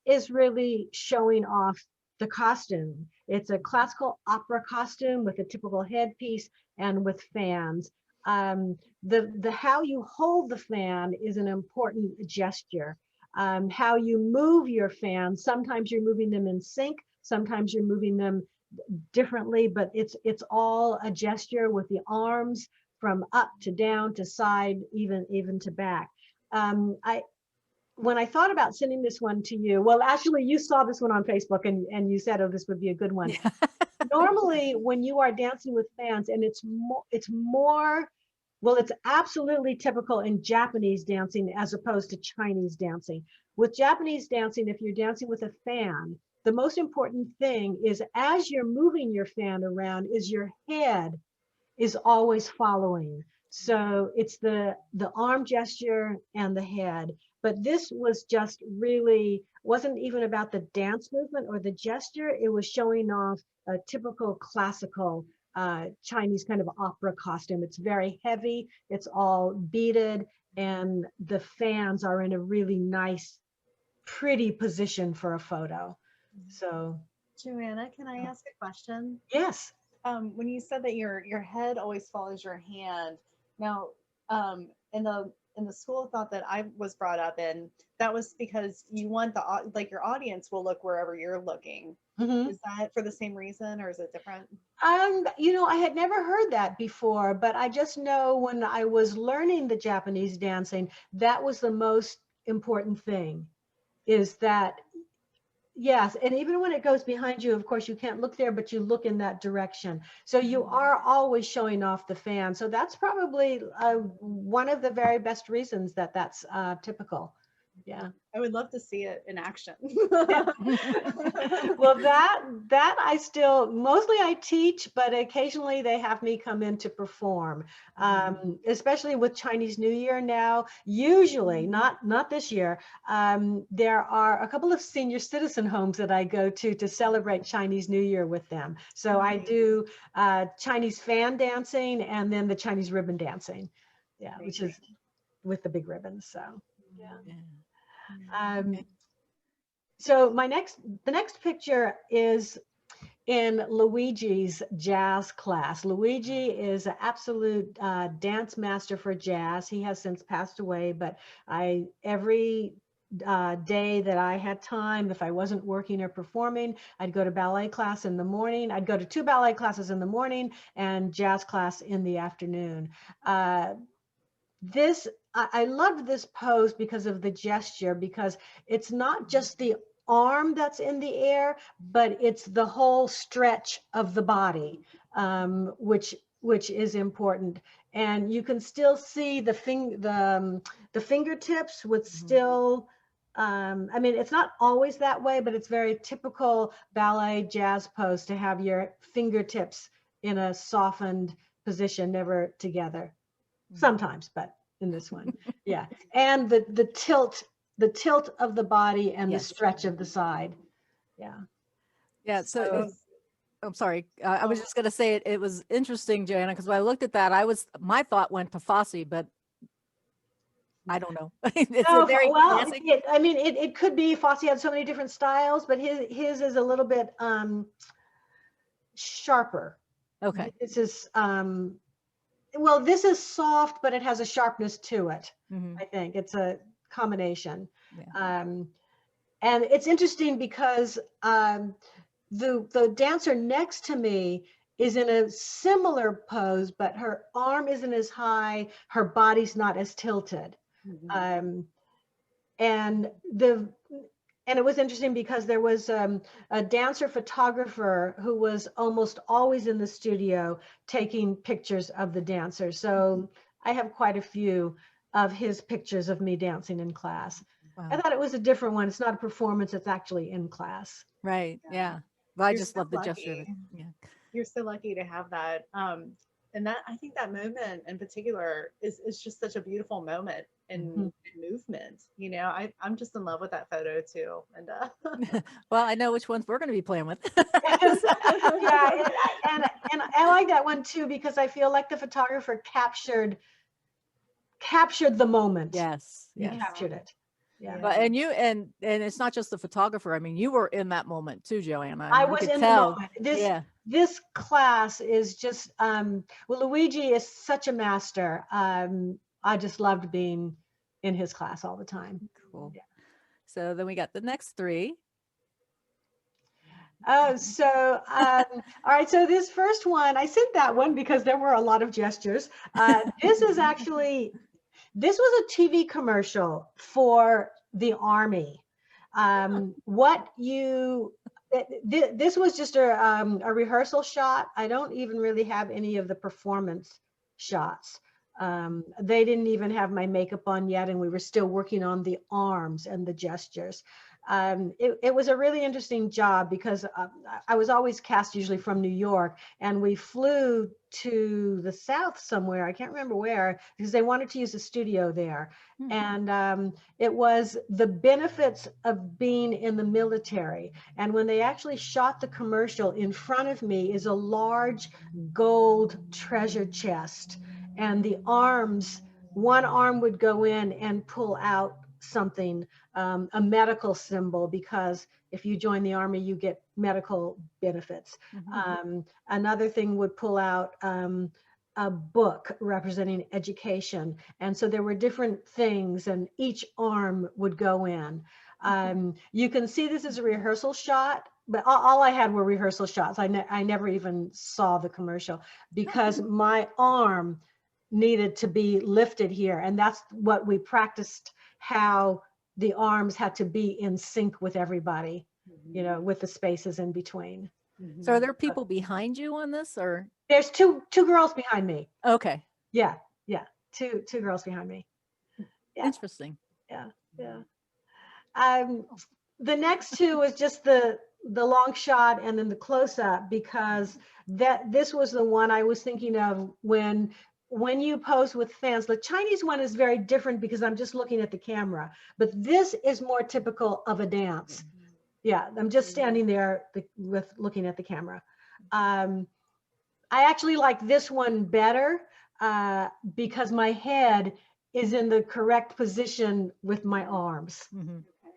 is really showing off the costume. It's a classical opera costume with a typical headpiece and with fans. The how you hold the fan is an important gesture. How you move your fans, sometimes you're moving them in sync, sometimes you're moving them differently, but it's all a gesture with the arms from up to down to side, even to back. When I thought about sending this one to you, well, actually you saw this one on Facebook and you said, oh, this would be a good one. Yeah. Normally when you are dancing with fans, and it's more, well, it's absolutely typical in Japanese dancing as opposed to Chinese dancing. With Japanese dancing, if you're dancing with a fan, the most important thing is as you're moving your fan around is your head is always following. So it's the arm gesture and the head. But this was just really, wasn't even about the dance movement or the gesture. It was showing off a typical classical Chinese kind of opera costume. It's very heavy, it's all beaded, and the fans are in a really nice, pretty position for a photo. So, Joanna, can I ask a question? Yes. When you said that your head always follows your hand, now in the school of thought that I was brought up in, that was because you want like your audience will look wherever you're looking. Is that for the same reason, or is it different? You know, I had never heard that before, but I just know when I was learning the Japanese dancing, that was the most important thing, is that Yes, and even when it goes behind you, of course, you can't look there, but you look in that direction. So you are always showing off the fan. So that's probably one of the very best reasons that that's typical. Yeah. I would love to see it in action. Well, that I still, mostly I teach, but occasionally they have me come in to perform, especially with Chinese New Year now. Usually, not this year, there are a couple of senior citizen homes that I go to celebrate Chinese New Year with them. So I do Chinese fan dancing and then the Chinese ribbon dancing, yeah, which is with the big ribbons. So yeah. So the next picture is in Luigi's jazz class. Luigi is an absolute dance master for jazz. He has since passed away, but every day that I had time, if I wasn't working or performing, I'd go to ballet class in the morning. I'd go to 2 ballet classes in the morning and jazz class in the afternoon. I loved this pose because of the gesture, because it's not just the arm that's in the air, but it's the whole stretch of the body, which is important. And you can still see the fingertips with still, I mean, it's not always that way, but it's very typical ballet jazz pose to have your fingertips in a softened position, never together. Sometimes, but in this one, yeah. And the tilt of the body and the stretch of the side, yeah. Yeah. So I'm sorry. I was just going to say it was interesting, Joanna, because when I looked at that, my thought went to Fosse, but I don't know. It's a very classic. It could be. Fosse had so many different styles, but his is a little bit sharper. Okay. This is well, this is soft, but it has a sharpness to it. I think it's a combination. Yeah. And it's interesting because the dancer next to me is in a similar pose, but her arm isn't as high, her body's not as tilted. And it was interesting because there was a dancer photographer who was almost always in the studio taking pictures of the dancers. So I have quite a few of his pictures of me dancing in class. Wow. I thought it was a different one. It's not a performance, it's actually in class. Right, yeah. Well, I just love the gesture. Yeah. You're so lucky to have that. And that, I think that moment in particular is just such a beautiful moment in movement. You know, I'm just in love with that photo too. And well, I know which ones we're going to be playing with. Yeah, and I like that one too, because I feel like the photographer captured the moment. Yes, he captured it. Yeah. But and it's not just the photographer. I mean, you were in that moment too, Joanna. I was in the moment. This class is just well, Luigi is such a master. I just loved being in his class all the time. Cool. Yeah. So then we got the next 3. All right, so this first one, I sent that one because there were a lot of gestures. This was a TV commercial for the Army. This was just a rehearsal shot. I don't even really have any of the performance shots. They didn't even have my makeup on yet, and we were still working on the arms and the gestures. It was a really interesting job because I was always cast usually from New York, and we flew to the South somewhere, I can't remember where, because they wanted to use a studio there. And it was the benefits of being in the military. And when they actually shot the commercial, in front of me is a large gold treasure chest, and the arms, one arm would go in and pull out something, a medical symbol, because if you join the Army, you get medical benefits. Another thing would pull out a book representing education. And so there were different things, and each arm would go in. You can see this is a rehearsal shot, but all I had were rehearsal shots. I never even saw the commercial because my arm needed to be lifted here. And that's what we practiced, how the arms had to be in sync with everybody. you know, with the spaces in between. So are there people behind you on this, or? There's two girls behind me. Okay. Yeah, yeah, two girls behind me. Yeah. Interesting. Yeah, yeah. The next two is just the long shot and then the close up, because this was the one I was thinking of when you pose with fans. The Chinese one is very different because I'm just looking at the camera, but this is more typical of a dance. Yeah, I'm just standing there with looking at the camera. I actually like this one better because my head is in the correct position with my arms.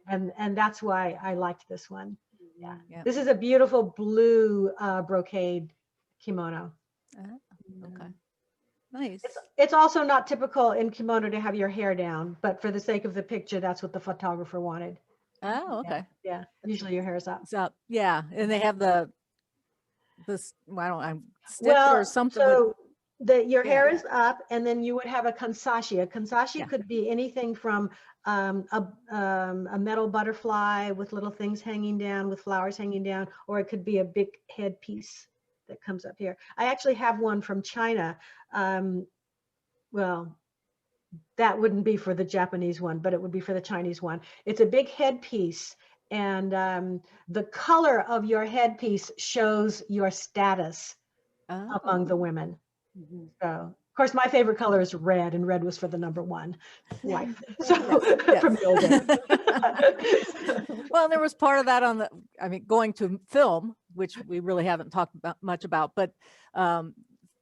And that's why I liked this one. Yeah. This is a beautiful blue brocade kimono. Okay. Nice. It's also not typical in kimono to have your hair down, but for the sake of the picture, that's what the photographer wanted. Oh, okay. Yeah. Usually your hair is up. It's up. Yeah. And they have this, I'm stitch or something. So your hair is up, and then you would have a kansashi. A kansashi could be anything from a metal butterfly with little things hanging down, with flowers hanging down, or it could be a big headpiece that comes up here. I actually have one from China. Well, that wouldn't be for the Japanese one, but it would be for the Chinese one. It's a big headpiece, and the color of your headpiece shows your status among the women. So, of course, my favorite color is red, and red was for the number one wife. So from the old days. Well, there was part of that going to film, which we really haven't talked much about, but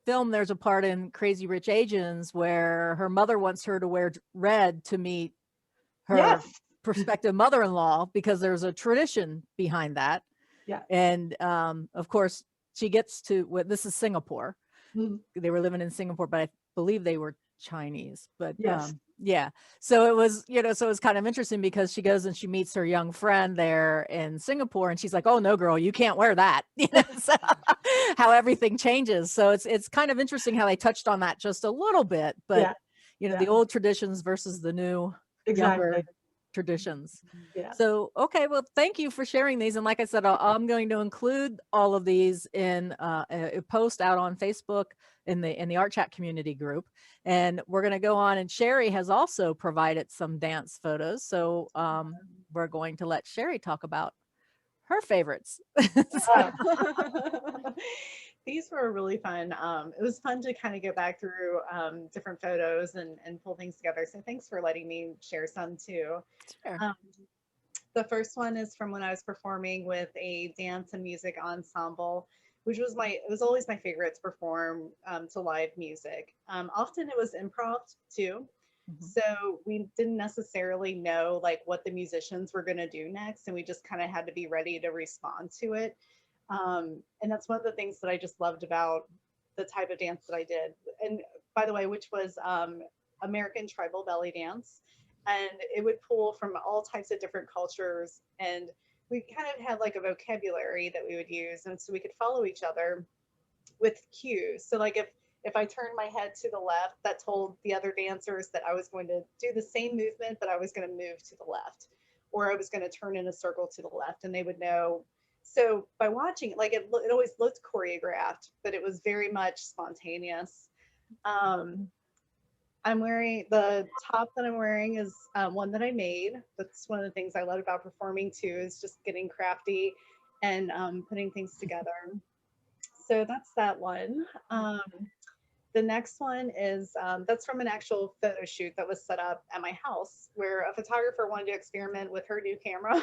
film, there's a part in Crazy Rich Asians where her mother wants her to wear red to meet her prospective mother-in-law, because there's a tradition behind that. Yeah. And of course, she gets to, this is Singapore. They were living in Singapore, but I believe they were Chinese. But yeah, so it was, so it was kind of interesting because she goes and she meets her young friend there in Singapore, and she's like, "Oh no, girl, you can't wear that." So how everything changes. So it's kind of interesting how they touched on that just a little bit, but the old traditions versus the new younger traditions. So okay, well, thank you for sharing these, and like I said, I'm going to include all of these in a post out on Facebook in the art chat community group, and we're going to go on, and Cherie has also provided some dance photos, so we're going to let Cherie talk about her favorites. These were really fun. It was fun to kind of go back through different photos and pull things together. So thanks for letting me share some too. Sure. The first one is from when I was performing with a dance and music ensemble, which was it was always my favorite to perform to live music. Often it was improv too. So we didn't necessarily know like what the musicians were going to do next, and we just kind of had to be ready to respond to it. And that's one of the things that I just loved about the type of dance that I did. And by the way, which was American tribal belly dance. And it would pull from all types of different cultures. And we kind of had like a vocabulary that we would use. And so we could follow each other with cues. So like if I turned my head to the left, that told the other dancers that I was going to do the same movement, but I was going to move to the left, or I was going to turn in a circle to the left, and they would know. So by watching it, like it always looked choreographed, but it was very much spontaneous. I'm wearing, the top that I'm wearing is one that I made. That's one of the things I love about performing too, is just getting crafty and putting things together. So that's that one. The next one is, that's from an actual photo shoot that was set up at my house, where a photographer wanted to experiment with her new camera.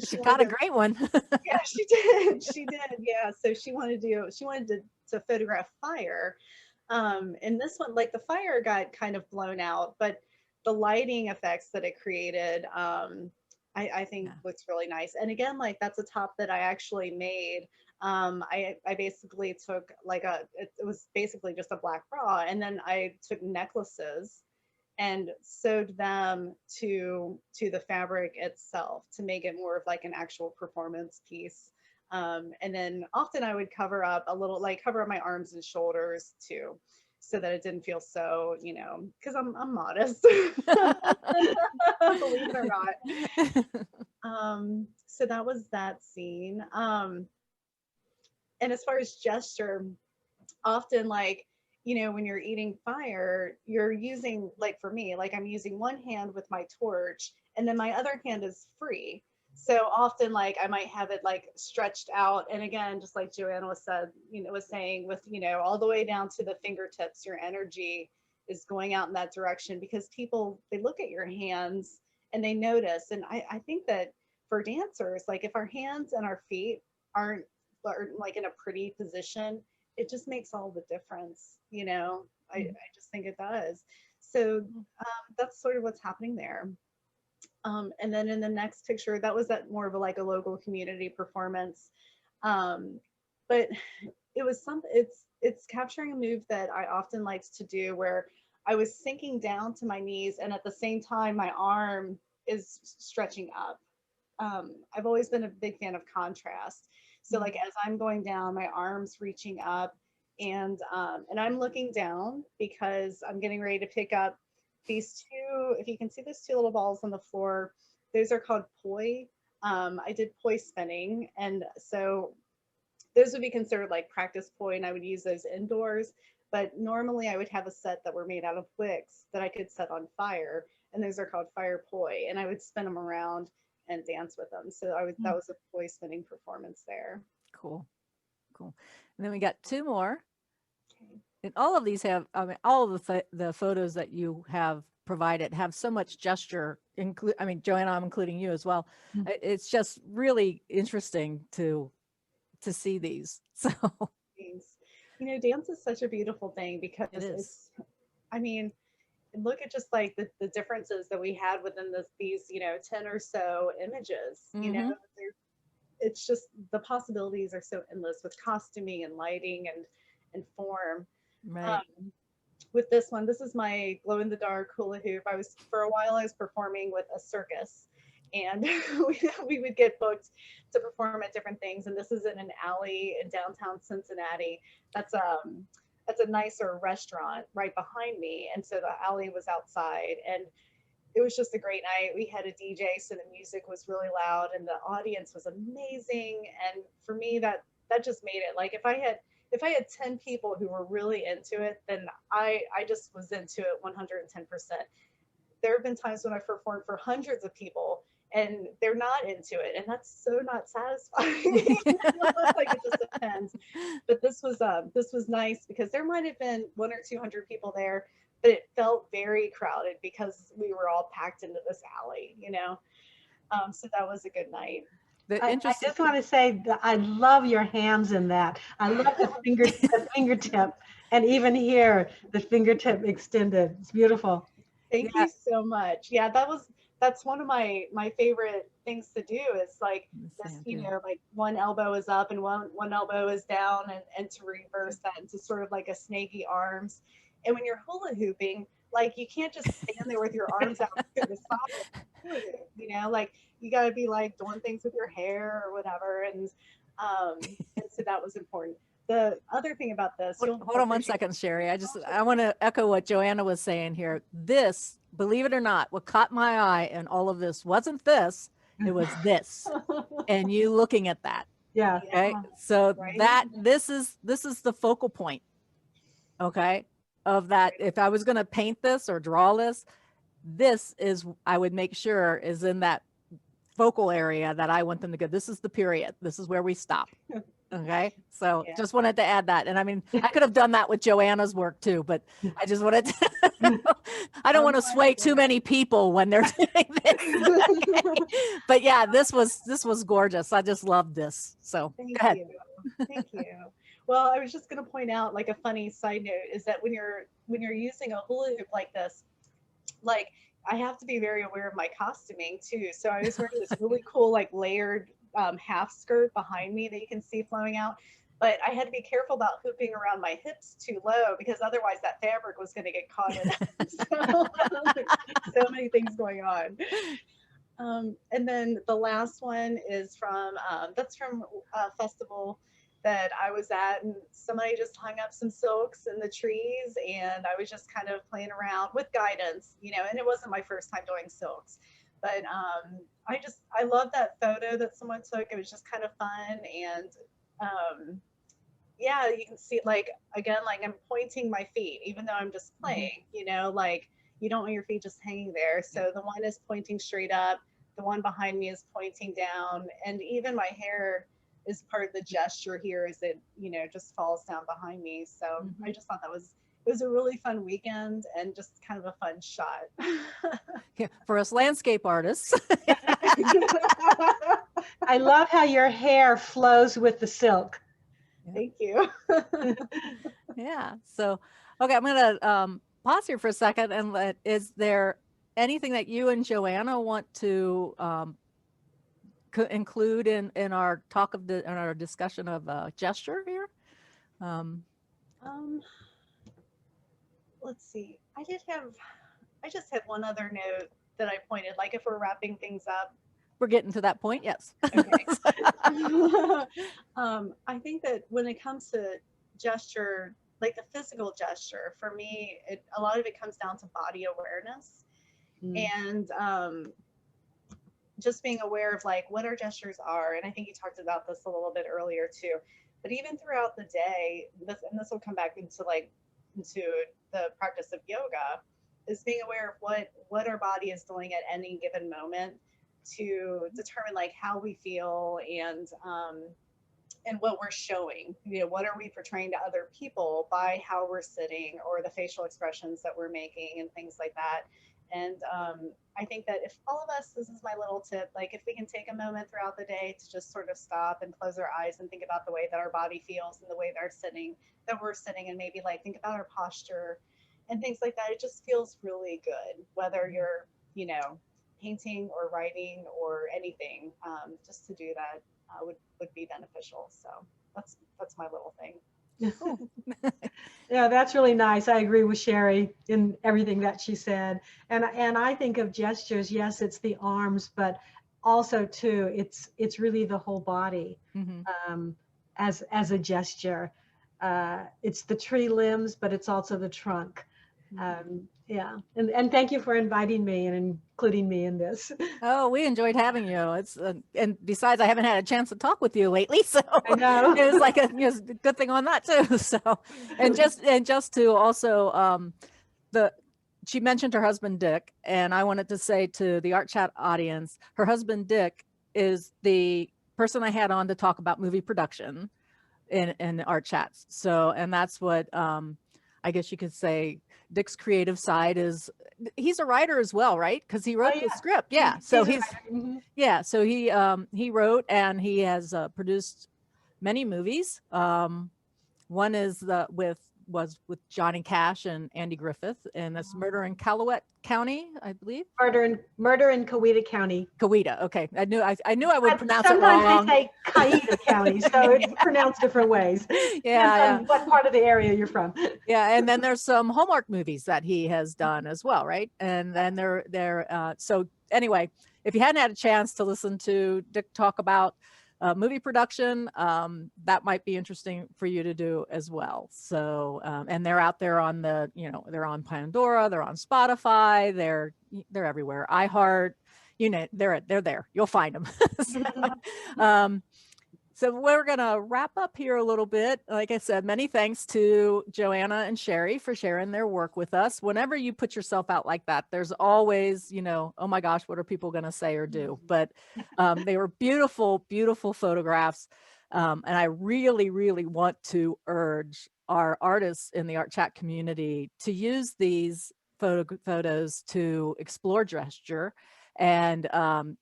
She got a great one. Yeah, she did. She did. Yeah. So she wanted to photograph fire. And this one, like the fire got kind of blown out, but the lighting effects that it created, I think looks really nice. And again, like that's a top that I actually made. I basically took like it was basically just a black bra, and then I took necklaces and sewed them to the fabric itself to make it more of like an actual performance piece. And then often I would cover up a little, like cover up my arms and shoulders too, so that it didn't feel so, because I'm modest. Believe it or not. So that was that scene. And as far as gesture, often like, when you're eating fire, you're using, like for me, like I'm using one hand with my torch and then my other hand is free. So often like I might have it like stretched out. And again, just like Joanna was saying with, all the way down to the fingertips, your energy is going out in that direction because people, they look at your hands and they notice. And I think that for dancers, like if our hands and our feet aren't like in a pretty position, it just makes all the difference, I just think it does. So that's sort of what's happening there. And then in the next picture, that was at more of a local community performance. But it was it's capturing a move that I often liked to do where I was sinking down to my knees and at the same time my arm is stretching up. I've always been a big fan of contrast. So like as I'm going down, my arm's reaching up and I'm looking down because I'm getting ready to pick up these two, if you can see those two little balls on the floor, those are called poi. I did poi spinning. And so those would be considered like practice poi and I would use those indoors. But normally I would have a set that were made out of wicks that I could set on fire. And those are called fire poi. And I would spin them around and dance with them. So that was a poi spinning performance there. Cool. Cool. And then we got two more. Okay. And all of these have, all of the photos that you have provided have so much gesture, Joanna, I'm including you as well. Mm-hmm. It's just really interesting to see these. So, dance is such a beautiful thing because look at just like the differences that we had within these 10 or so images. Mm-hmm. It's just the possibilities are so endless with costuming and lighting and form. Right. With this one, this is my glow in the dark hula hoop. For a while I was performing with a circus and we would get booked to perform at different things. And this is in an alley in downtown Cincinnati. That's a nicer restaurant right behind me. And so the alley was outside and it was just a great night. We had a DJ, so the music was really loud and the audience was amazing. And for me, that just made it like, if I had 10 people who were really into it, then I just was into it 110%. There have been times when I've performed for hundreds of people and they're not into it. And that's so not satisfying. Like it just depends. But this was nice because there might've been 100 or 200 people there, but it felt very crowded because we were all packed into this alley, so that was a good night. I just want to say that I love your hands in that. I love the fingertip, and even here, the fingertip extended. It's beautiful. Thank you so much. Yeah, that's one of my favorite things to do is like this, like one elbow is up and one elbow is down and to reverse that into sort of like a snaky arms. And when you're hula hooping, like you can't just stand there with your arms out to the side, like you got to be like doing things with your hair or whatever. And so that was important. The other thing about this, hold on one second, Cherie. I want to echo what Joanna was saying here. This, believe it or not, what caught my eye in all of this wasn't this, it was this, and you looking at that. Yeah. Okay. So this is the focal point. Okay. Of that, if I was going to paint this or draw this is, I would make sure is in that focal area that I want them to go. This is the period. This is where we stop. Okay. So just wanted to add that. And I could have done that with Joanna's work too, but I just wanted to, I don't want to sway too many people when they're doing this. Okay. But yeah, this was gorgeous. I just loved this. So Thank you. Thank you. Well, I was just going to point out like a funny side note is that when you're using a hula hoop like this, like I have to be very aware of my costuming too. So I was wearing this really cool like layered half skirt behind me that you can see flowing out. But I had to be careful about hooping around my hips too low because otherwise that fabric was going to get caught in it. So many things going on. And then the last one is from that's from a festival that I was at, and somebody just hung up some silks in the trees and I was just kind of playing around with guidance, and it wasn't my first time doing silks, But I love that photo that someone took. It was just kind of fun. And yeah, you can see, like, again, like I'm pointing my feet, even though I'm just playing, like you don't want your feet just hanging there. So the one is pointing straight up, the one behind me is pointing down, and even my hair is part of the gesture here as it, just falls down behind me. So I just thought it was a really fun weekend and just kind of a fun shot. Yeah, for us landscape artists. I love how your hair flows with the silk. Thank you. Yeah. So, okay, I'm going to pause here for a second and is there anything that you and Joanna want to include in our in our discussion of gesture here? Let's see. I just had one other note that I pointed, like if we're wrapping things up. We're getting to that point, yes. Okay. I think that when it comes to gesture, like the physical gesture, for me, a lot of it comes down to body awareness and just being aware of like what our gestures are. And I think you talked about this a little bit earlier too. But even throughout the day, this will come back into the practice of yoga, is being aware of what our body is doing at any given moment to determine like how we feel and what we're showing. What are we portraying to other people by how we're sitting or the facial expressions that we're making and things like that. And I think that if all of us, this is my little tip, like if we can take a moment throughout the day to just sort of stop and close our eyes and think about the way that our body feels and the way that we're sitting, and maybe like think about our posture and things like that, it just feels really good, whether you're, painting or writing or anything, just to do that would be beneficial. So that's my little thing. Yeah, that's really nice. I agree with Cherie in everything that she said. And I think of gestures, yes, it's the arms, but also too, it's really the whole body as a gesture. It's the tree limbs, but it's also the trunk. Yeah, and thank you for inviting me and including me in this. Oh, we enjoyed having you. It's and besides, I haven't had a chance to talk with you lately, so I know. it was like a good thing on that too. So, and just to also she mentioned her husband Dick, and I wanted to say to the Art Chat audience, her husband Dick is the person I had on to talk about movie production in Art Chats. So, and that's what I guess you could say Dick's creative side is. He's a writer as well, right? Because he wrote the script. Yeah. So yeah. So he wrote and he has produced many movies. One is was with Johnny Cash and Andy Griffith, and that's Murder in Coweta County, I believe. Murder in Coweta County. Coweta. Okay, I knew I would pronounce it wrong. Sometimes they say Coweta County, so it's pronounced different ways. Yeah. What part of the area you're from? Yeah, and then there's some Hallmark movies that he has done as well, right? And then they're so anyway, if you hadn't had a chance to listen to Dick talk about movie production, that might be interesting for you to do as well. So, and they're out there on they're on Pandora, they're on Spotify, they're everywhere. iHeart, they're there. You'll find them. So we're going to wrap up here a little bit. Like I said, many thanks to Joanna and Cherie for sharing their work with us. Whenever you put yourself out like that, there's always, oh my gosh, what are people going to say or do? But they were beautiful, beautiful photographs. And I really, really want to urge our artists in the Art Chat community to use these photos to explore gesture. And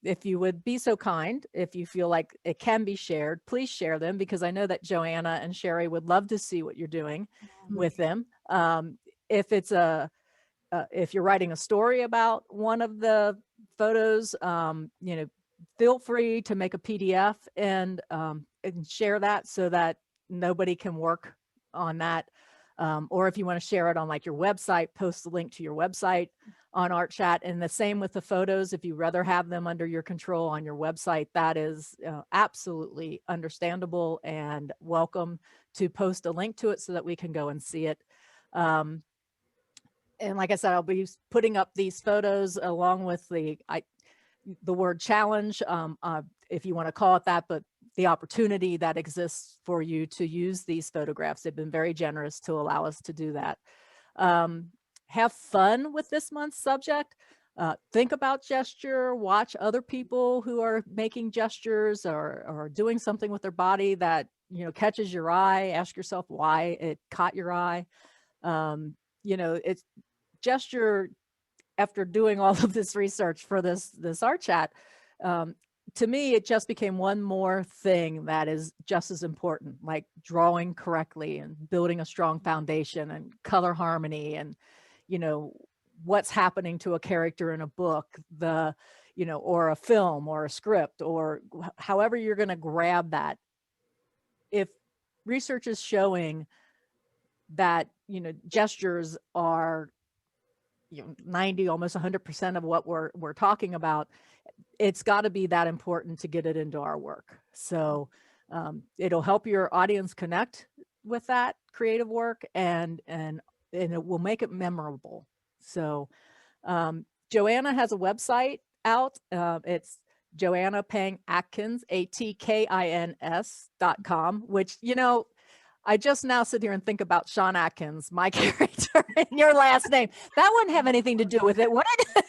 if you would be so kind, if you feel like it can be shared, please share them, because I know that Joanna and Cherie would love to see what you're doing with them. If it's if you're writing a story about one of the photos, feel free to make a PDF and share that so that nobody can work on that. Or if you want to share it on like your website, post the link to your website on Art Chat. And the same with the photos. If you rather have them under your control on your website, that is absolutely understandable and welcome to post a link to it so that we can go and see it. And like I said, I'll be putting up these photos along with the word challenge, if you want to call it that, but the opportunity that exists for you to use these photographs. They've been very generous to allow us to do that. Have fun with this month's subject. Think about gesture, watch other people who are making gestures or doing something with their body that, you know, catches your eye. Ask yourself why it caught your eye. You know, it's gesture. After doing all of this research for this art chat, to me, it just became one more thing that is just as important, like drawing correctly and building a strong foundation and color harmony and, you know, what's happening to a character in a book, you know, or a film or a script, or however you're going to grab that. If research is showing that, you know, gestures are, you know, 90, almost 100% of what we're talking about, it's got to be that important to get it into our work. So it'll help your audience connect with that creative work, and it will make it memorable. So Joanna has a website out. It's Joanna Pang Atkins, ATKINS.com, which, you know, I just now sit here and think about Sean Atkins, my character, and your last name. That wouldn't have anything to do with it, would it?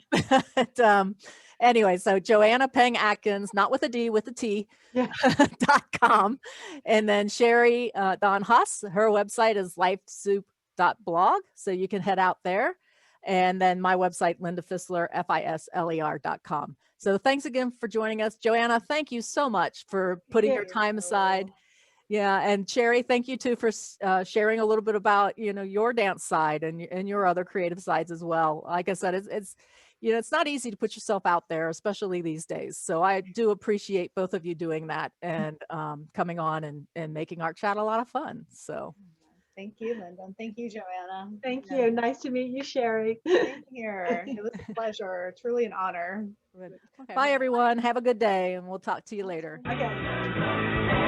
But, anyway, so Joanna Pang Atkins, not with a D, with a T, Yeah. .com. And then Cherie Don Haas, her website is Lifesoup.blog. So you can head out there. And then my website, Linda Fisler, FISLER.com. So thanks again for joining us. Joanna, thank you so much for putting your time aside. Yeah, and Cherie, thank you too for sharing a little bit about, you know, your dance side and your other creative sides as well. Like I said, it's you know, it's not easy to put yourself out there, especially these days. So I do appreciate both of you doing that and coming on and making Art Chat a lot of fun. So Thank you, Linda. And thank you, Joanna. Thank you. Nice to meet you, Cherie. Same here. It was a pleasure. Truly an honor. bye, everyone. Have a good day, and we'll talk to you later. Okay.